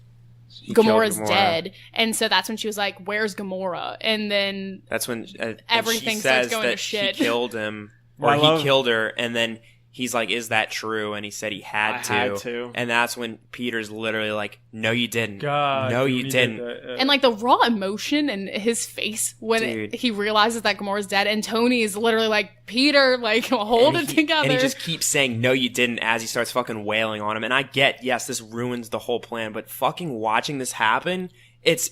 He killed Gamora's Gamora. dead. And so that's when she was like, "Where's Gamora?" And then That's when Everything she starts says going to that shit. He killed him, Well, or I he love- killed her, and then he's like, "Is that true?" And he said he had I to. had to. And that's when Peter's literally like, "No, you didn't. God, no, when you he didn't." did that, and like the raw emotion in his face when Dude. he realizes that Gamora's dead, and Tony is literally like, "Peter, like hold And it he- together." And he just keeps saying, "No, you didn't," as he starts fucking wailing on him. And I get, yes, this ruins the whole plan, but fucking watching this happen, it's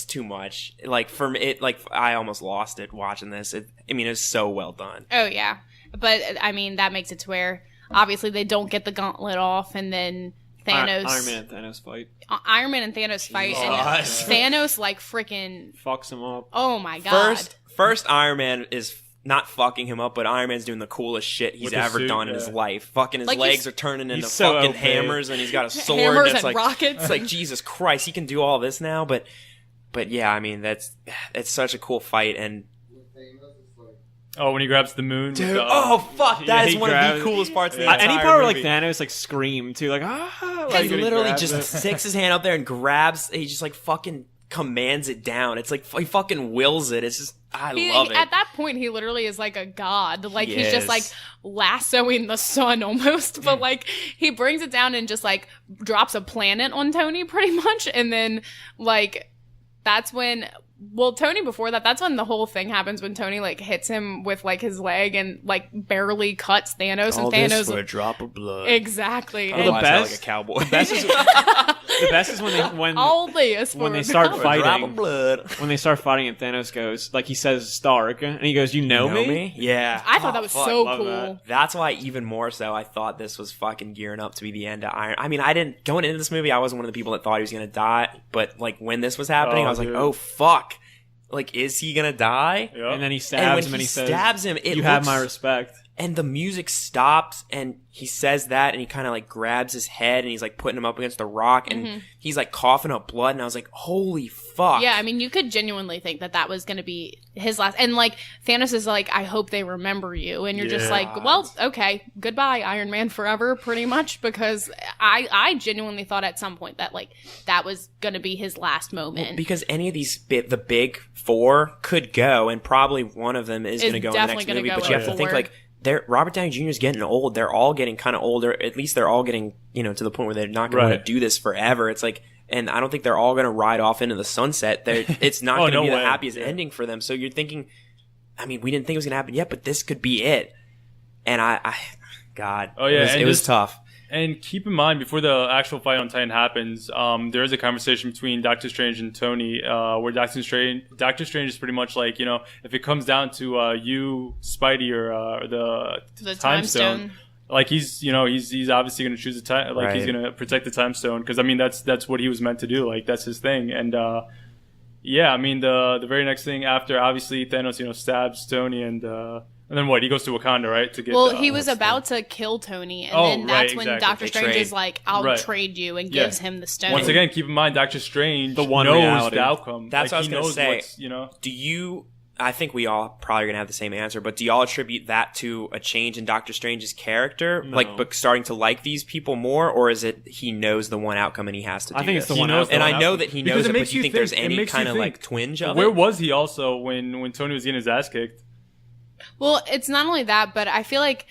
too much. Like for me, I almost lost it watching this. I mean, it's so well done. Oh yeah, but I mean that makes it to where obviously they don't get the gauntlet off, and then Thanos, Iron Man and Thanos fight. Iron Man and Thanos fight, and Jesus. Thanos like freaking, Fucks him up. oh my god. First Iron Man is not fucking him up, but Iron Man's doing the coolest shit he's With the ever suit, done in his yeah. life. Fucking his Like, legs he's- are turning into he's so fucking OP. hammers, and he's got a sword. Hammers and it's and like, rockets. It's like Jesus Christ, he can do all this now. But yeah, I mean it's such a cool fight, and With Thanos, it's like, Oh, when he grabs the moon. with dude, the, oh fuck, Yeah, that is he one of grabs- the coolest parts of the Any entire part where like movie. Thanos like scream too, like He like, when he literally grabs just it. sticks his hand up there and grabs. He just like fucking commands it down. It's like he fucking wills it. It's just I love it. At that point, he literally is like a god. Like He he's just is. like lassoing the sun almost, but like he brings it down and just like drops a planet on Tony pretty much, and then like that's when. Well, Tony before that's when the whole thing happens when Tony like hits him with like his leg and like barely cuts Thanos All and Thanos this for a drop of blood. Exactly. I And don't know why I sound best- like a cowboy. The best is when all this when for they a start dollar. drop fighting. of blood. When they start fighting and Thanos goes, like he says Stark, and he goes, "You know me?" Yeah. I thought that was fuck. so love cool. that. That's why even more so I thought this was fucking gearing up to be the end of Iron. I mean, I didn't going into this movie. I wasn't one of the people that thought he was gonna die, but like when this was happening, Oh, I was like, dude. oh fuck, like is he gonna die? Yep. And then he And stabs when him, and he he says, stabs him, it "You have looks- my respect." And the music stops, and he says that, and he kind of like grabs his head, and he's like putting him up against the rock, and he's like coughing up blood, and I was like, holy fuck. Yeah, I mean, you could genuinely think that was going to be his last. And like Thanos is like, I hope they remember you, and you're just Yeah. like, well, okay, goodbye, Iron Man forever, pretty much. Because I genuinely thought at some point that like that was going to be his last moment. Because any of these, the big four could go, and probably one of them is Is going to go in the definitely next gonna movie. go But in you have to think four. like, Robert Downey Jr. is getting old. They're all getting kind of older. At least they're all getting, to the point where they're not going to Right. want to do this forever. It's like, and I don't think they're all going to ride off into the sunset. It's not Oh, going to no be the way. happiest ending for them. So you're thinking, I mean, we didn't think it was going to happen yet, but this could be it. And God, Oh, yeah, and it was just- tough. And keep in mind, before the actual fight on Titan happens, there is a conversation between Doctor Strange and Tony, where Doctor Strange is pretty much like, if it comes down to you, Spidey, or the Time Stone, like he's obviously going to choose the time, like he's Right. going to protect the Time Stone, because I mean that's what he was meant to do, like that's his thing, and yeah, I mean the very next thing after, obviously Thanos stabs Tony, and then what? He goes to Wakanda, right? To get. well, he was about to kill Tony, and Oh, then that's right, when exactly. Doctor They Strange trade. is like, "I'll Right. trade you," and Yeah. gives him the stone. Once again, keep in mind, Doctor Strange The one knows reality. the outcome. That's what I was he gonna knows say. what's, Do you? I think we all probably are gonna have the same answer, but do y'all attribute that to a change in Doctor Strange's character, No. like, but starting to like these people more, or is it he knows the one outcome and he has to? I do think it's this? the one knows outcome. and I one know outcome. that he Because knows it it, makes but do you you think there's think- it any makes you kind of think. like twinge of Where it? was he also when Tony was getting his ass kicked? Well, it's not only that, but I feel like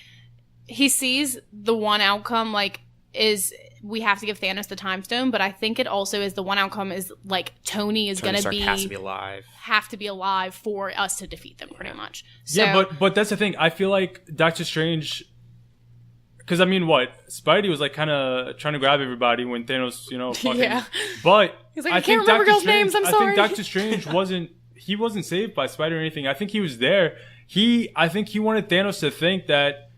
he sees the one outcome like is we have to give Thanos the time stone, but I think it also is the one outcome is like Tony is Tony going to Stark be has to be alive. alive for us to defeat them pretty much. So, Yeah, but that's the thing. I feel like Doctor Strange, because I mean, what Spidey was like, kind of trying to grab everybody when Thanos, fucking. Yeah. But He's like, I can't remember Doctor girls' Strange- names, I'm I sorry. think Doctor Strange wasn't saved by Spider or anything. I think he was there. I think he wanted Thanos to think that.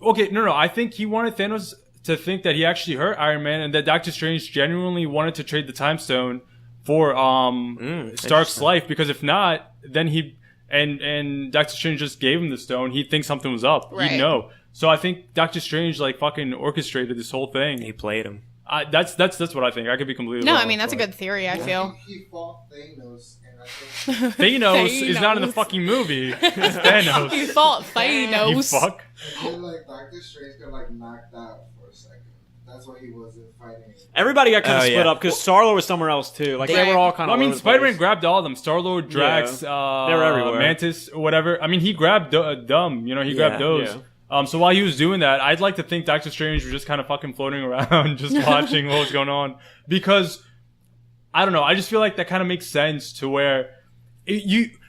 Okay, no. I think he wanted Thanos to think that he actually hurt Iron Man, and that Doctor Strange genuinely wanted to trade the Time Stone for Stark's interesting. life, because if not, then he and Doctor Strange just gave him the stone. He'd think something was up. Right. He'd know. So I think Doctor Strange like fucking orchestrated this whole thing. He played him. That's what I think. I could be completely no, wrong, I mean that's a but- good theory. I feel. He fought Thanos, and I think Thanos is not in the Thanos. fucking movie. It's Thanos. You thought You Thanos. fuck. and then like Doctor Strange got like knocked out for a second. That's why he wasn't fighting. Everybody got kind of Oh, split yeah. up because Star-Lord was somewhere else too. Like they Right. were all kind Well, of. I mean, Spider-Man grabbed all of them. Star-Lord, Drax, They're everywhere. Mantis, or whatever. I mean, he grabbed Dumb. He Yeah. grabbed those. So while he was doing that, I'd like to think Doctor Strange was just kind of fucking floating around, just watching what was going on. Because, I don't know, I just feel like that kind of makes sense to where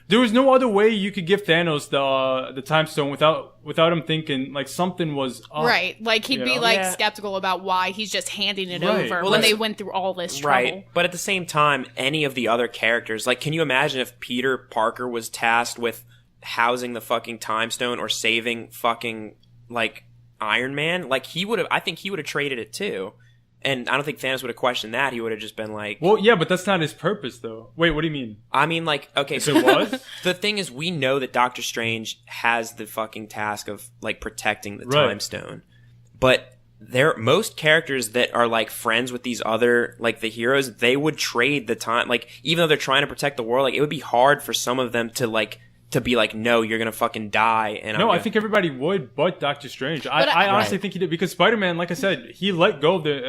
there was no other way you could give Thanos the Time Stone without him thinking like something was up. Right, like he'd You be know? like Yeah. skeptical about why he's just handing it Right. over Well, when that's- they went through all this trouble. Right. But at the same time, any of the other characters, like, can you imagine if Peter Parker was tasked with housing the fucking Time Stone or saving fucking, like, Iron Man? Like, I think he would have traded it too. And I don't think Thanos would have questioned that. He would have just been like, Well, yeah, but that's not his purpose, though. Wait, what do you mean? I mean, like, okay, If so it was? the thing is, we know that Doctor Strange has the fucking task of, like, protecting the Right. Time Stone. But most characters that are, like, friends with these other, like, the heroes, they would trade the time. Like, even though they're trying to protect the world, like, it would be hard for some of them to, like, to be like, no, you're gonna fucking die. And No, I'm I think everybody would, but Doctor Strange. I I- honestly Right. think he did, because Spider-Man, like I said, he let go of the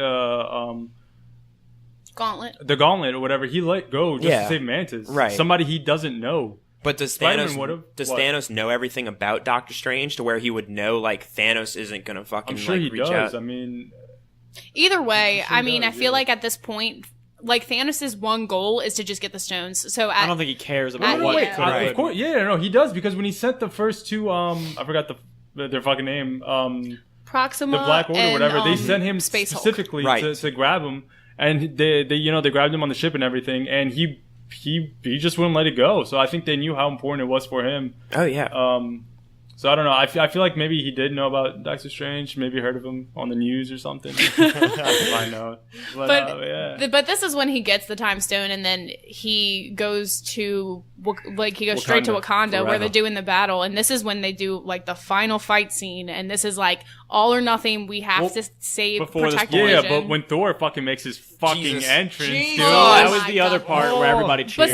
Gauntlet. the gauntlet or whatever, he let go just to save Mantis. Right. Somebody he doesn't know. But does Spider-Man would've. What? Thanos know everything about Doctor Strange to where he would know like Thanos isn't gonna fucking I'm sure he reach does. out? I mean, Either way, I mean, does, I feel like at this point, like Thanos' one goal is to just get the stones. So I don't think he cares about No, what wait, could Right. have of course, yeah, no, he does because when he sent the first two, I forgot their fucking name, Proxima, the Black Order, and, whatever, they sent him Space Hulk. specifically Right. to grab him, and they grabbed him on the ship and everything, and he just wouldn't let it go. So I think they knew how important it was for him. Oh yeah. So I don't know. I feel like maybe he did know about Doctor Strange. Maybe heard of him on the news or something. I know. But yeah. But this is when he gets the time stone, and then he goes to he goes straight to Wakanda where they're doing the battle, and this is when they do like the final fight scene, and this is like all or nothing. We have to save, before protect Yeah, Vision. but when Thor fucking makes his fucking Jesus. entrance, Jesus. dude. Oh that my was the other God. part where everybody cheered.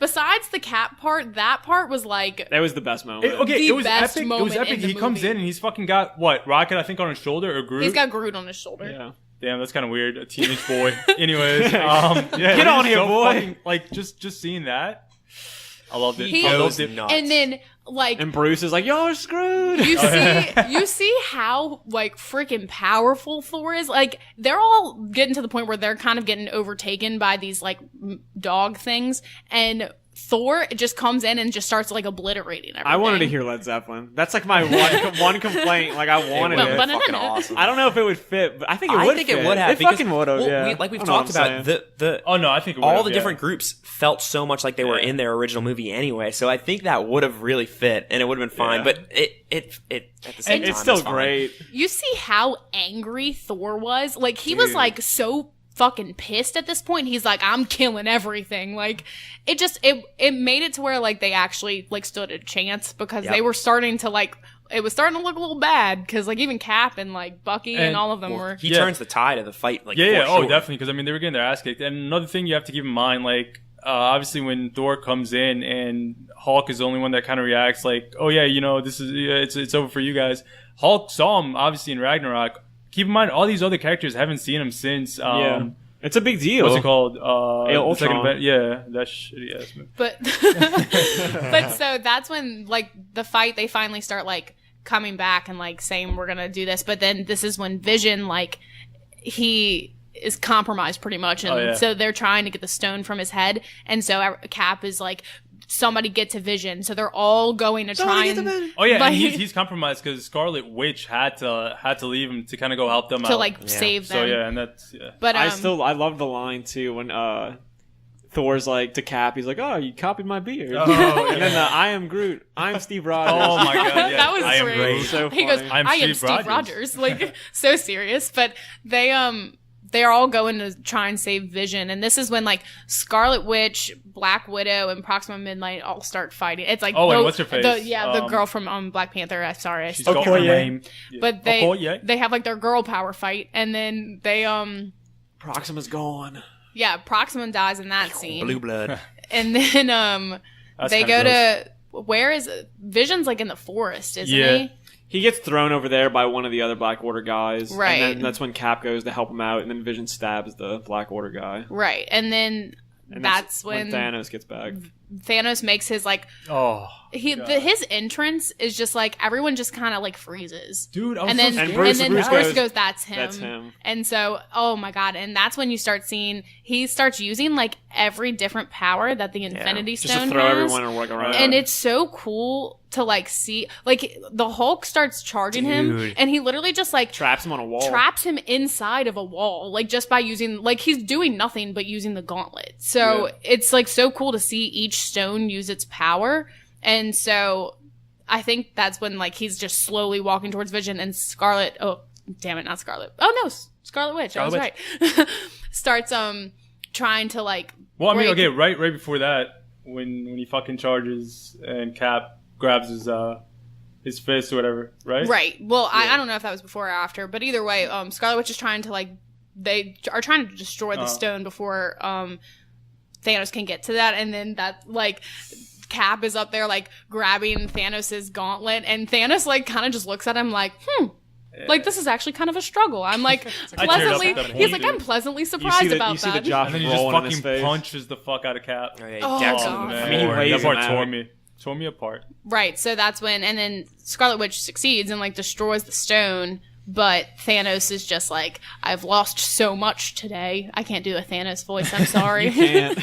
Besides the Cap part, that part was like That was the best moment. The It was best epic. It moment was epic. in the He comes movie. in and he's fucking got what Rocket, I think, on his shoulder or Groot. he's got Groot on his shoulder. yeah. Damn, that's kind of weird. A teenage boy. Anyways, yeah, Get it on was here, so boy. fucking- like just seeing that, I loved it. He I goes loved it. nuts. And then like And Bruce is like, y'all are screwed. you see how like freaking powerful Thor is. Like they're all getting to the point where they're kind of getting overtaken by these like dog things, and Thor just comes in and just starts like obliterating everything. I wanted to hear Led Zeppelin. That's like my one complaint. Like I wanted It it. would be fucking awesome. I don't know if it would fit, but I think it I would think fit. it would have. It because- fucking would have, well, yeah. we've I don't know talked what I'm about saying. the Oh no, I think it all would've, the yeah. different groups felt so much like they were in their original movie anyway. So I think that would have really fit and it would have been fine. Yeah. But it at the same time It's still fine. great. You see how angry Thor was? Like he was like so fucking pissed at this point. He's like, I'm killing everything. Like it made it to where like they actually like stood a chance because Yep. they were starting to like it was starting to look a little bad because like even Cap and like Bucky and And- all of them were He Yeah. turns the tide of the fight. Like Yeah, for oh, sure. definitely. Because I mean, they were getting their ass kicked. And another thing you have to keep in mind, like, obviously, when Thor comes in and Hulk is the only one that kind of reacts, like, "Oh yeah, this is it's over for you guys." Hulk saw him obviously in Ragnarok. Keep in mind, all these other characters haven't seen him since. Yeah. It's a big deal. What's it called? Ultron. the second event. Yeah, that shitty ass movie. But but so that's when like the fight they finally start like coming back and like saying we're gonna do this. But then this is when Vision like he is compromised pretty much, and Oh, yeah. so they're trying to get the stone from his head, and so Cap is like somebody get to Vision, so they're all going to try and Oh yeah, like, and he's compromised because Scarlet Witch had to leave him to kind of go help them to out. like save them. So yeah, and that's But I love the line too when Thor's like to Cap, he's like, "Oh, you copied my beard." Oh, And then I am Groot. I'm Steve Rogers. Oh my god, yeah. That was I am great. Groot. So he goes, funny. I'm I am Steve Steve Rogers. Rogers. Like, so serious. But they're all going to try and save Vision. And this is when, like, Scarlet Witch, Black Widow, and Proxima Midnight all start fighting. It's like, Oh, and what's her face? The girl from Black Panther. Sorry, I She's still got can't her yeah. name. Yeah. But Okoye? they have, like, their girl power fight. And then they, Proxima's gone. yeah, Proxima dies in that scene. Blue blood. And then, That's they kinda go to, where is Vision's, like, in the forest, isn't Yeah. he? He gets thrown over there by one of the other Black Order guys. Right. And then that's when Cap goes to help him out, and then Vision stabs the Black Order guy. Right. And then And that's when Thanos gets back. Thanos makes his like Oh, his entrance is just like everyone just kind of like freezes. dude, I was And so then scared. And Bruce Bruce goes, goes, that's him. "That's him." And so, oh my god, and that's when you start seeing he starts using like every different power that the Infinity Just Stone to throw has. everyone around. And it's so cool to like see like the Hulk starts charging him Dude. and he literally just like traps him on a wall. traps him inside of a wall, like just by using like he's doing nothing but using the gauntlet. So Yeah. it's like so cool to see each stone use its power. And so I think that's when like he's just slowly walking towards Vision and Scarlet. Oh damn it, not Scarlet. Oh no, Scarlet Witch. I was Scarlet right. Starts trying to like. Well, I mean, break- okay, right before that, when he fucking charges and Cap grabs his fist or whatever, right? Right. Well, I don't know if that was before or after, but either way, Scarlet Witch is trying to like they are trying to destroy the stone before Thanos can get to that, and then that like Cap is up there like grabbing Thanos's gauntlet, and Thanos like kind of just looks at him like, Like, this is actually kind of a struggle. I'm like, I pleasantly, teared up at that he's point, like, I'm dude. pleasantly You see surprised the, about you see that. the Josh And then he just rolling in his fucking face. punches the fuck out of Cap. Oh, yeah, he Oh, decks him God. in the Man, I mean, he floor. lays that part him out. tore me apart. Right, so that's when, and then Scarlet Witch succeeds and like destroys the stone, but Thanos is just like, I've lost so much today. I can't do a Thanos voice, I'm sorry. You can't.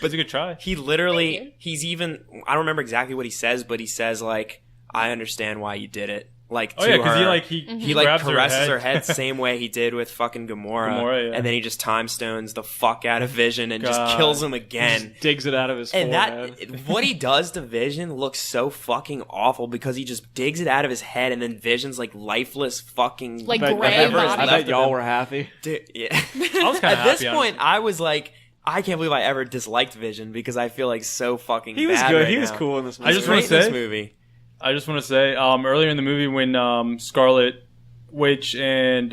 But it's a good try. He literally, he's even, I don't remember exactly what he says, but he says, like, I understand why you did it. Like, Oh to yeah, because her. he He like grabs caresses her head. head same way he did with fucking Gamora, Gamora, yeah. and then he just time stones the fuck out of Vision and just God. kills him again. Digs it out of his And forehead. that what he does to Vision looks so fucking awful because he just digs it out of his head, and then Vision's like lifeless fucking Like, I bet, gray whatever is body. I left bet of y'all him. were happy. Dude, yeah. I was kinda At this happy, point, honestly. I was like, I can't believe I ever disliked Vision because I feel like so fucking. He was bad good. right He was now. cool in this movie. I just Great wanna in this say- movie. I just want to say, earlier in the movie when Scarlet Witch and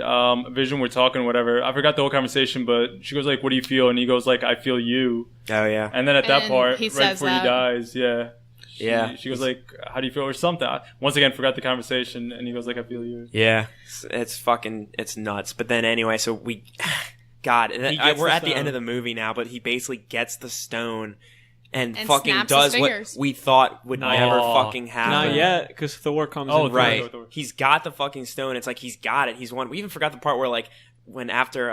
Vision were talking, whatever, I forgot the whole conversation, but she goes like, "What do you feel?" And he goes like, "I feel you." Oh yeah, And then at that And part, he right says before that. he dies, yeah. Yeah. She goes like, "How do you feel?" or something. I, once again, forgot the conversation, and he goes like, "I feel you." yeah. It's fucking, it's nuts. But then anyway, so we, God, gets we're the at the stone. end of the movie now. But he basically gets the stone and And fucking snaps does his what fingers. we thought would No. never fucking happen. Not yet, because Thor comes Oh, in. Right. Thor. He's got the fucking stone. It's like he's got it. He's won. We even forgot the part where like when after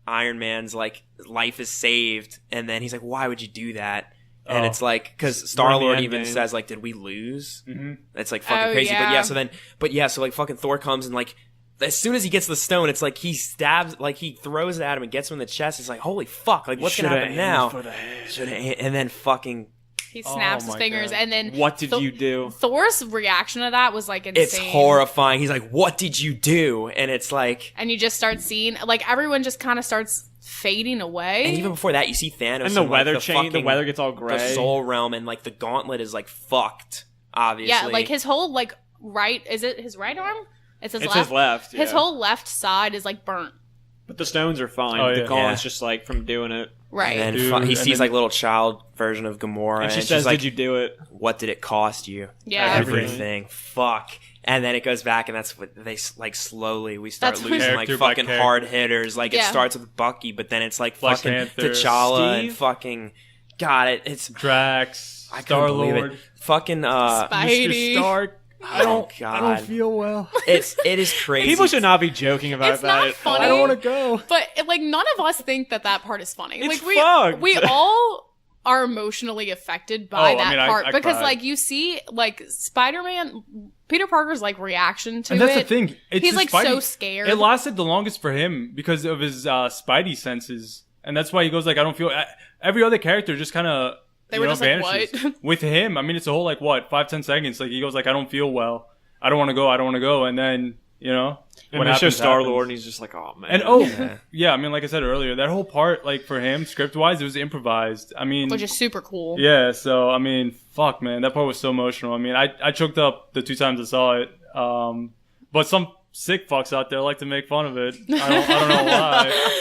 Iron Man's like life is saved, and then he's like, "Why would you do that?" And Oh. it's like because Star Lord We're in the even Endgame. says like, "Did we lose?" Mm-hmm. It's like fucking Oh, crazy. yeah. But yeah, so like fucking Thor comes and like as soon as he gets the stone, it's like he stabs, like he throws it at him and gets him in the chest. It's like holy fuck, like what's gonna happen now? And then fucking He snaps Oh his my fingers, God. and then What did you do? Thor's reaction to that was like insane. it's horrifying. He's like, "What did you do?" And it's like. And you just start seeing, like, everyone just kind of starts fading away. And even before that, you see Thanos And the like, weather the change. The fucking- weather gets all gray. The Soul Realm and like the Gauntlet is like fucked. Obviously, yeah, like his whole like right, is it his right arm? It's his It's left. his left. His yeah. whole left side is like burnt. But the stones are fine. Oh, The yeah. gauntlet's Yeah. just like from doing it. Right. And then Dude, he and sees then- like little child version of Gamora, And she she's says, like, "Did you do it?" "What did it cost you?" Yeah. Everything. Fuck. And then it goes back, and that's what they like slowly we start That's when- losing like Character by fucking character. hard hitters. Like it Yeah. starts with Bucky, but then it's like Black fucking Panther. T'Challa and Steve? fucking God. It's Drax, I couldn't Star believe Lord, it. Fucking Spidey. Mr. Stark. oh God. feel well. It is crazy. People should not be joking about It's that. not funny. I don't want to go. But like none of us think that part is funny. It's like fucked. we all are emotionally affected by Oh, I that mean, I part because cried. like you see like Spider-Man, Peter Parker's like reaction to And that's it. the thing. It's He's his like Spidey- so scared. It lasted the longest for him because of his Spidey senses, and that's why he goes like, "I don't feel." Every other character just kind of They were just like, what? With him, I mean, it's a whole like what 5-10 seconds. Like he goes like, "I don't feel well. I don't want to go. I don't want to go," and then And what they show happens, Star happens. Lord, and he's just like, "Oh man." And yeah, I mean, like I said earlier, that whole part like for him script wise, it was improvised. I mean, which is super cool. yeah, so I mean, fuck, man, that part was so emotional. I mean, I choked up the 2 times I saw it. But some sick fucks out there like to make fun of it. I don't know why.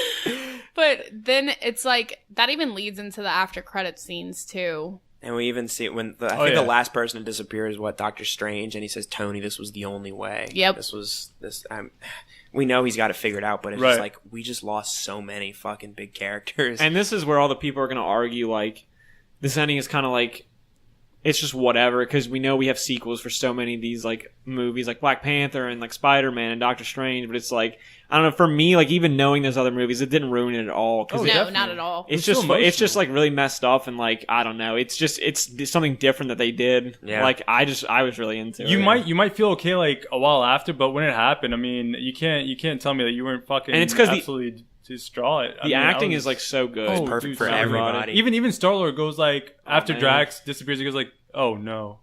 But then it's like that even leads into the after credit scenes too. And we even see it when I Oh, think yeah. the last person to disappear is Doctor Strange, and he says, "Tony, this was the only way. Yep. this was this." We know he's got it figured out, but it's Right. just like we just lost so many fucking big characters. And this is where all the people are going to argue, like, this ending is kind of like, it's just whatever, because we know we have sequels for so many of these, like, movies, like Black Panther and, like, Spider-Man and Doctor Strange, but it's like, I don't know, for me, like, even knowing those other movies, it didn't ruin it at all. 'Cause Oh, it- No, definitely. not at all. it's It's so just emotional. like really messed up, and like, I don't know, it's something different that they did. Yeah. Like, I was really into it. You might feel okay like a while after, but when it happened, I mean, you can't tell me that you weren't fucking And it's 'cause absolutely distraught. The acting is, like, so good. Oh, perfect dude, for so everybody. Even Star Lord goes like after man. Drax disappears, he goes like, "Oh no."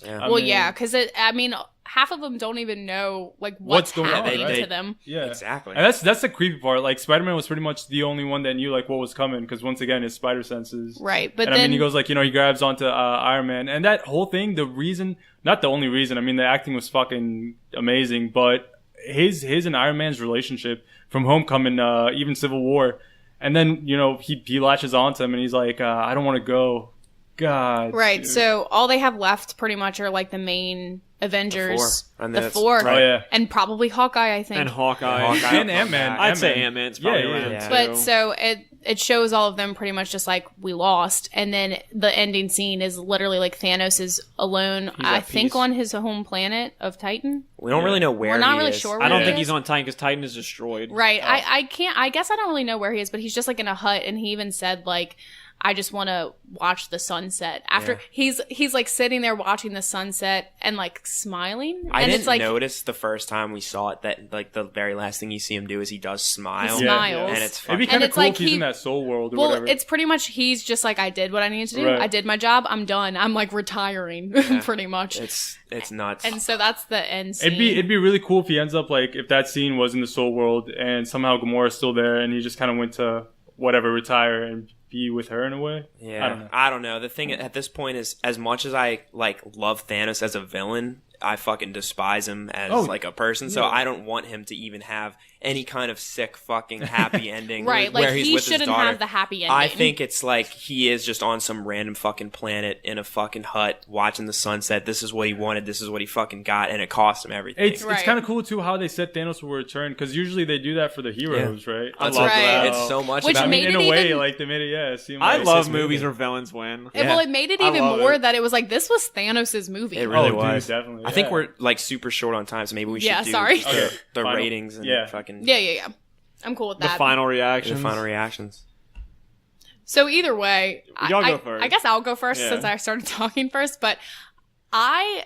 Yeah. I Well, mean, yeah, because I mean, half of them don't even know like What's going on, happening right? to them. Yeah, Exactly. And that's the creepy part. Like Spider-Man was pretty much the only one that knew like what was coming because once again, his spider senses. Right, but And then I mean, he goes like, he grabs onto Iron Man, and that whole thing. The reason, not the only reason. I mean, the acting was fucking amazing, but his and Iron Man's relationship from Homecoming, even Civil War, and then he latches onto him, and he's like, I don't want to go. God. Right. dude. So all they have left pretty much are like the main Avengers. The four. And The that's- four. Oh, yeah. And probably Hawkeye, I think. And Hawkeye. Hawkeye. And Ant-Man. I'd say Ant-Man's probably around yeah. too. But so it shows all of them pretty much just like we lost, and then the ending scene is literally like Thanos is alone. I at think peace. on his home planet of Titan. We don't really know where We're not he really is. sure where I don't he think is. he's on Titan because Titan is destroyed. Right. I can't. I guess I don't really know where he is, but he's just like in a hut, and he even said like, I just want to watch the sunset. After he's like sitting there watching the sunset and like smiling. I and didn't it's like notice the first time we saw it that like the very last thing you see him do is he does smile. He smiles. And it's It'd fucking be kind of it's cool like if he's he- in that soul world or well, whatever. it's pretty much he's just like I did what I needed to do. Right. I did my job. I'm done. I'm like retiring pretty much. it's nuts. And so that's the end scene. It'd be really cool if he ends up like if that scene was in the soul world and somehow Gamora's still there and he just kind of went to whatever retire and be with her in a way. Yeah, I don't know. The thing at this point is, as much as I like love Thanos as a villain, I fucking despise him as like a person. So I don't want him to even have any kind of sick fucking happy ending. right. where Like he's he with his shouldn't daughter. have the happy ending. I think it's like he is just on some random fucking planet in a fucking hut watching the sunset. This is what he wanted. This is what he fucking got, and it cost him everything. It's Right. kind of cool too how they set Thanos will return because usually they do that for the heroes, right? That's love what- that. It's so much Which about I made mean, in it a way, even- like they made it. Yeah, it seemed I like love his movies movie. where villains win. Yeah. Well, it made it I even love more it. that it was like this was Thanos' movie. It really dude, was. definitely. I think yeah. we're like super short on time, so maybe we should Yeah, do sorry. just Okay, the final. ratings and Yeah. fucking Yeah. I'm cool with The that. final the reactions. final reactions. So either way, Y'all I, go first. I guess I'll go first Yeah. since I started talking first. But I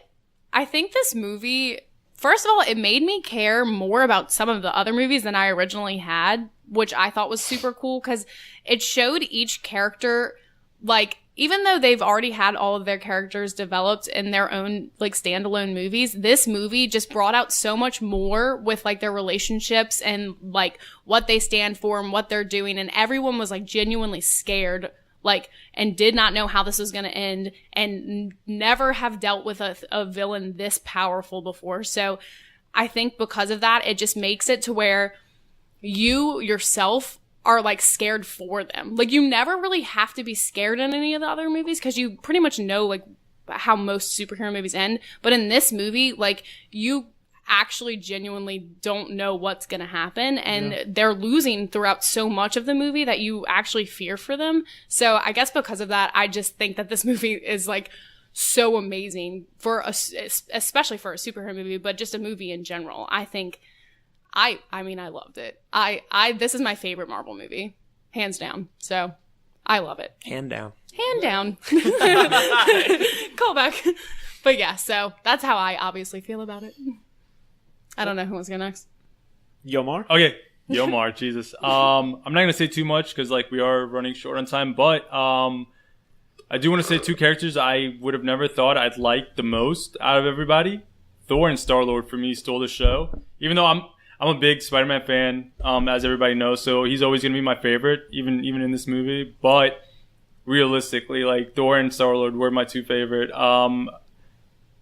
think this movie, first of all, it made me care more about some of the other movies than I originally had, which I thought was super cool because it showed each character, like, even though they've already had all of their characters developed in their own, like, standalone movies, this movie just brought out so much more with, like, their relationships and, like, what they stand for and what they're doing. And everyone was, like, genuinely scared, like, and did not know how this was going to end and never have dealt with a villain this powerful before. So I think because of that, it just makes it to where you yourself are like scared for them. Like you never really have to be scared in any of the other movies because you pretty much know like how most superhero movies end. But in this movie, like you actually genuinely don't know what's going to happen and they're losing throughout so much of the movie that you actually fear for them. So I guess because of that, I just think that this movie is like so amazing for especially for a superhero movie, but just a movie in general. I think I mean, I loved it. This is my favorite Marvel movie, hands down. So I love it. Hand down. Hand down. Call back. But yeah, so that's how I obviously feel about it. I don't know who wants to go next. Yomar? Okay, Yomar, Jesus. I'm not gonna say too much because like we are running short on time, but I do want to say two characters I would have never thought I'd like the most out of everybody. Thor and Star-Lord for me stole the show. Even though I'm a big Spider-Man fan, as everybody knows, so he's always gonna be my favorite, even in this movie. But realistically, like Thor and Star-Lord were my two favorite.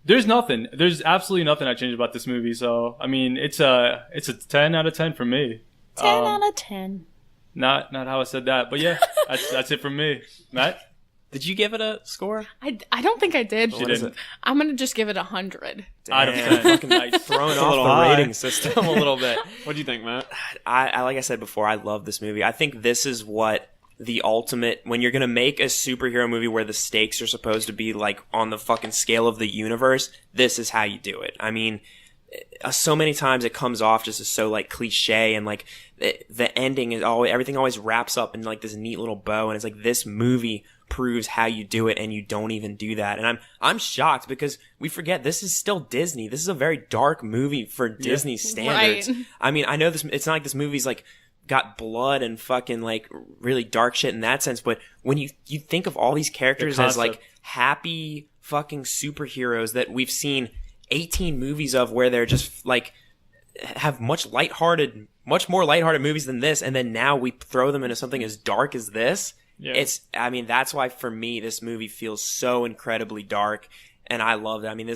There's absolutely nothing I changed about this movie. So I mean, it's a 10 out of 10 for me. 10 out of 10. Not how I said that, but yeah, that's it from me. Matt, Did you give it a score? I don't think I did. you didn't. I'm going to just give it 100. Out of Damn, 10. fucking like throwing a off little the high. rating system a little bit. What'd you think, Matt? I like I said before, I love this movie. I think this is what the ultimate, when you're gonna make a superhero movie where the stakes are supposed to be like on the fucking scale of the universe, this is how you do it. I mean, so many times it comes off just as so like cliche and like the ending is always, everything always wraps up in like this neat little bow, and it's like this movie proves how you do it, and you don't even do that. And I'm shocked because we forget this is still Disney. This is a very dark movie for Disney standards. Right. I mean, I know this, it's not like this movie's like got blood and fucking like really dark shit in that sense, but when you think of all these characters as like happy fucking superheroes that we've seen 18 movies of where they're just like have much more lighthearted movies than this, and then now we throw them into something as dark as this. Yeah. I mean, that's why for me this movie feels so incredibly dark, and I loved it. I mean,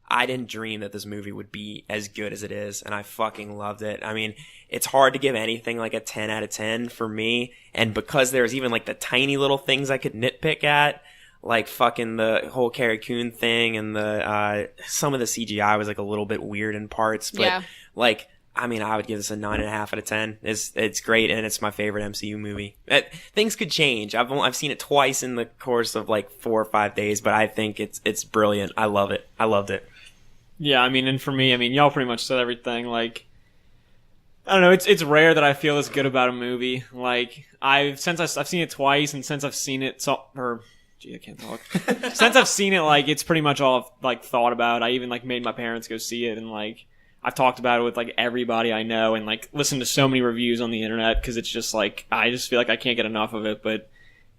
I didn't dream that this movie would be as good as it is, and I fucking loved it. I mean, it's hard to give anything like a 10 out of 10 for me, and because there's even like the tiny little things I could nitpick at, like fucking the whole Carrie Coon thing and the some of the CGI was like a little bit weird in parts, but Yeah. like I mean, I would give this a 9.5 out of 10. It's great, and it's my favorite MCU movie. Things could change. I've seen it twice in the course of like 4 or 5 days, but I think it's brilliant. I love it. I loved it. Yeah, I mean, and for me, I mean, y'all pretty much said everything. Like, I don't know, it's rare that I feel this good about a movie. Like, I've seen it twice, and since I've seen it, gee, I can't talk. Since I've seen it, like, it's pretty much all I've, like, thought about. I even, like, made my parents go see it, and, like, I've talked about it with, like, everybody I know, and, like, listened to so many reviews on the internet, because it's just, like, I just feel like I can't get enough of it, but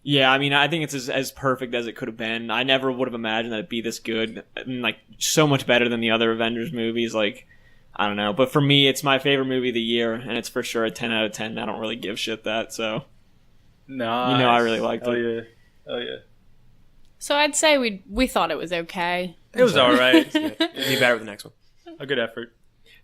yeah, I mean, I think it's as perfect as it could have been. I never would have imagined that it'd be this good, and, like, so much better than the other Avengers movies, like, I don't know, but for me, it's my favorite movie of the year, and it's for sure a 10 out of 10. I don't really give shit that, so. Nice. You know I really liked Oh it. yeah. Oh yeah. So I'd say we thought it was okay. It was alright. It'd be better with the next one. A good effort.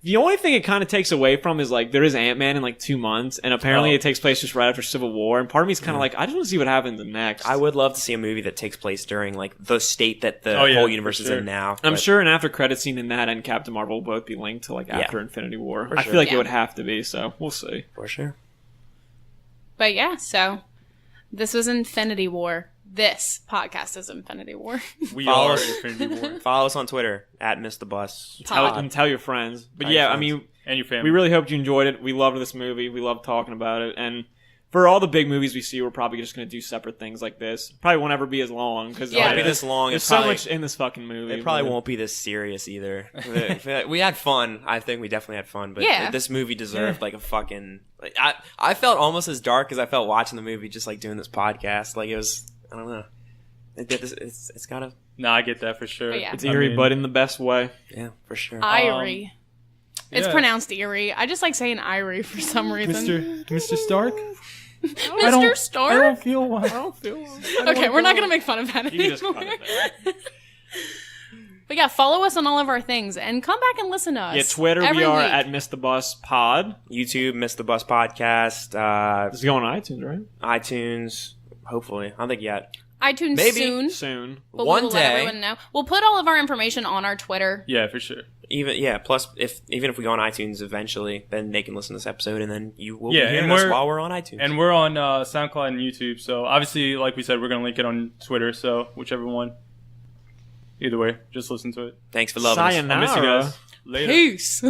The only thing it kind of takes away from is, like, there is Ant-Man in, like, 2 months, and apparently it takes place just right after Civil War, and part of me is kind of like, I just want to see what happens next. I would love to see a movie that takes place during like the state that the Oh, yeah, whole for universe is sure. in now. I'm but- sure an after credit scene in that and Captain Marvel will both be linked to, like, after Infinity War. For I sure. feel like Yeah. it would have to be, so we'll see. for sure. But yeah, so this was Infinity War. This podcast is Infinity War. We Follow are us. Infinity War. Follow us on Twitter at @MissTheBus. Tell your friends. But Tell yeah, your I friends. mean, And your family. we really hoped you enjoyed it. We loved this movie. We loved talking about it. And for all the big movies we see, we're probably just going to do separate things like this. Probably won't ever be as long because Yeah. Won't be this long. there's It so probably- much in this fucking movie. It probably but- won't be this serious either. We had fun. I think we definitely had fun. But Yeah. this movie deserved like a fucking. Like, I felt almost as dark as I felt watching the movie, just like doing this podcast. Like it was. I don't know. It's gotta. Nah, I get that for sure. But yeah. It's eerie, but in the best way. Yeah, for sure. Irie. It's yeah. pronounced Erie. I just like saying Irie for some reason. Mr. Stark? Mr. Stark? feel well. I don't feel. Okay, we're not going to make fun of that You can just anymore. cut it there. But yeah, follow us on all of our things and come back and listen to us. Yeah, Twitter, every we are week. at Miss the Bus Pod. YouTube, Miss the Bus Podcast, This is going on iTunes, right? iTunes. Hopefully, I don't think yet. iTunes Maybe. soon. Soon. But One we'll day. let everyone know. We'll put all of our information on our Twitter. Yeah, for sure. Plus, even if we go on iTunes eventually, then they can listen to this episode, and then you will Yeah, be hearing and us we're- while we're on iTunes. And we're on SoundCloud and YouTube. So obviously, like we said, we're going to link it on Twitter. So whichever one. Either way, just listen to it. Thanks for loving us. Sayonara. I miss you guys. Later. Peace.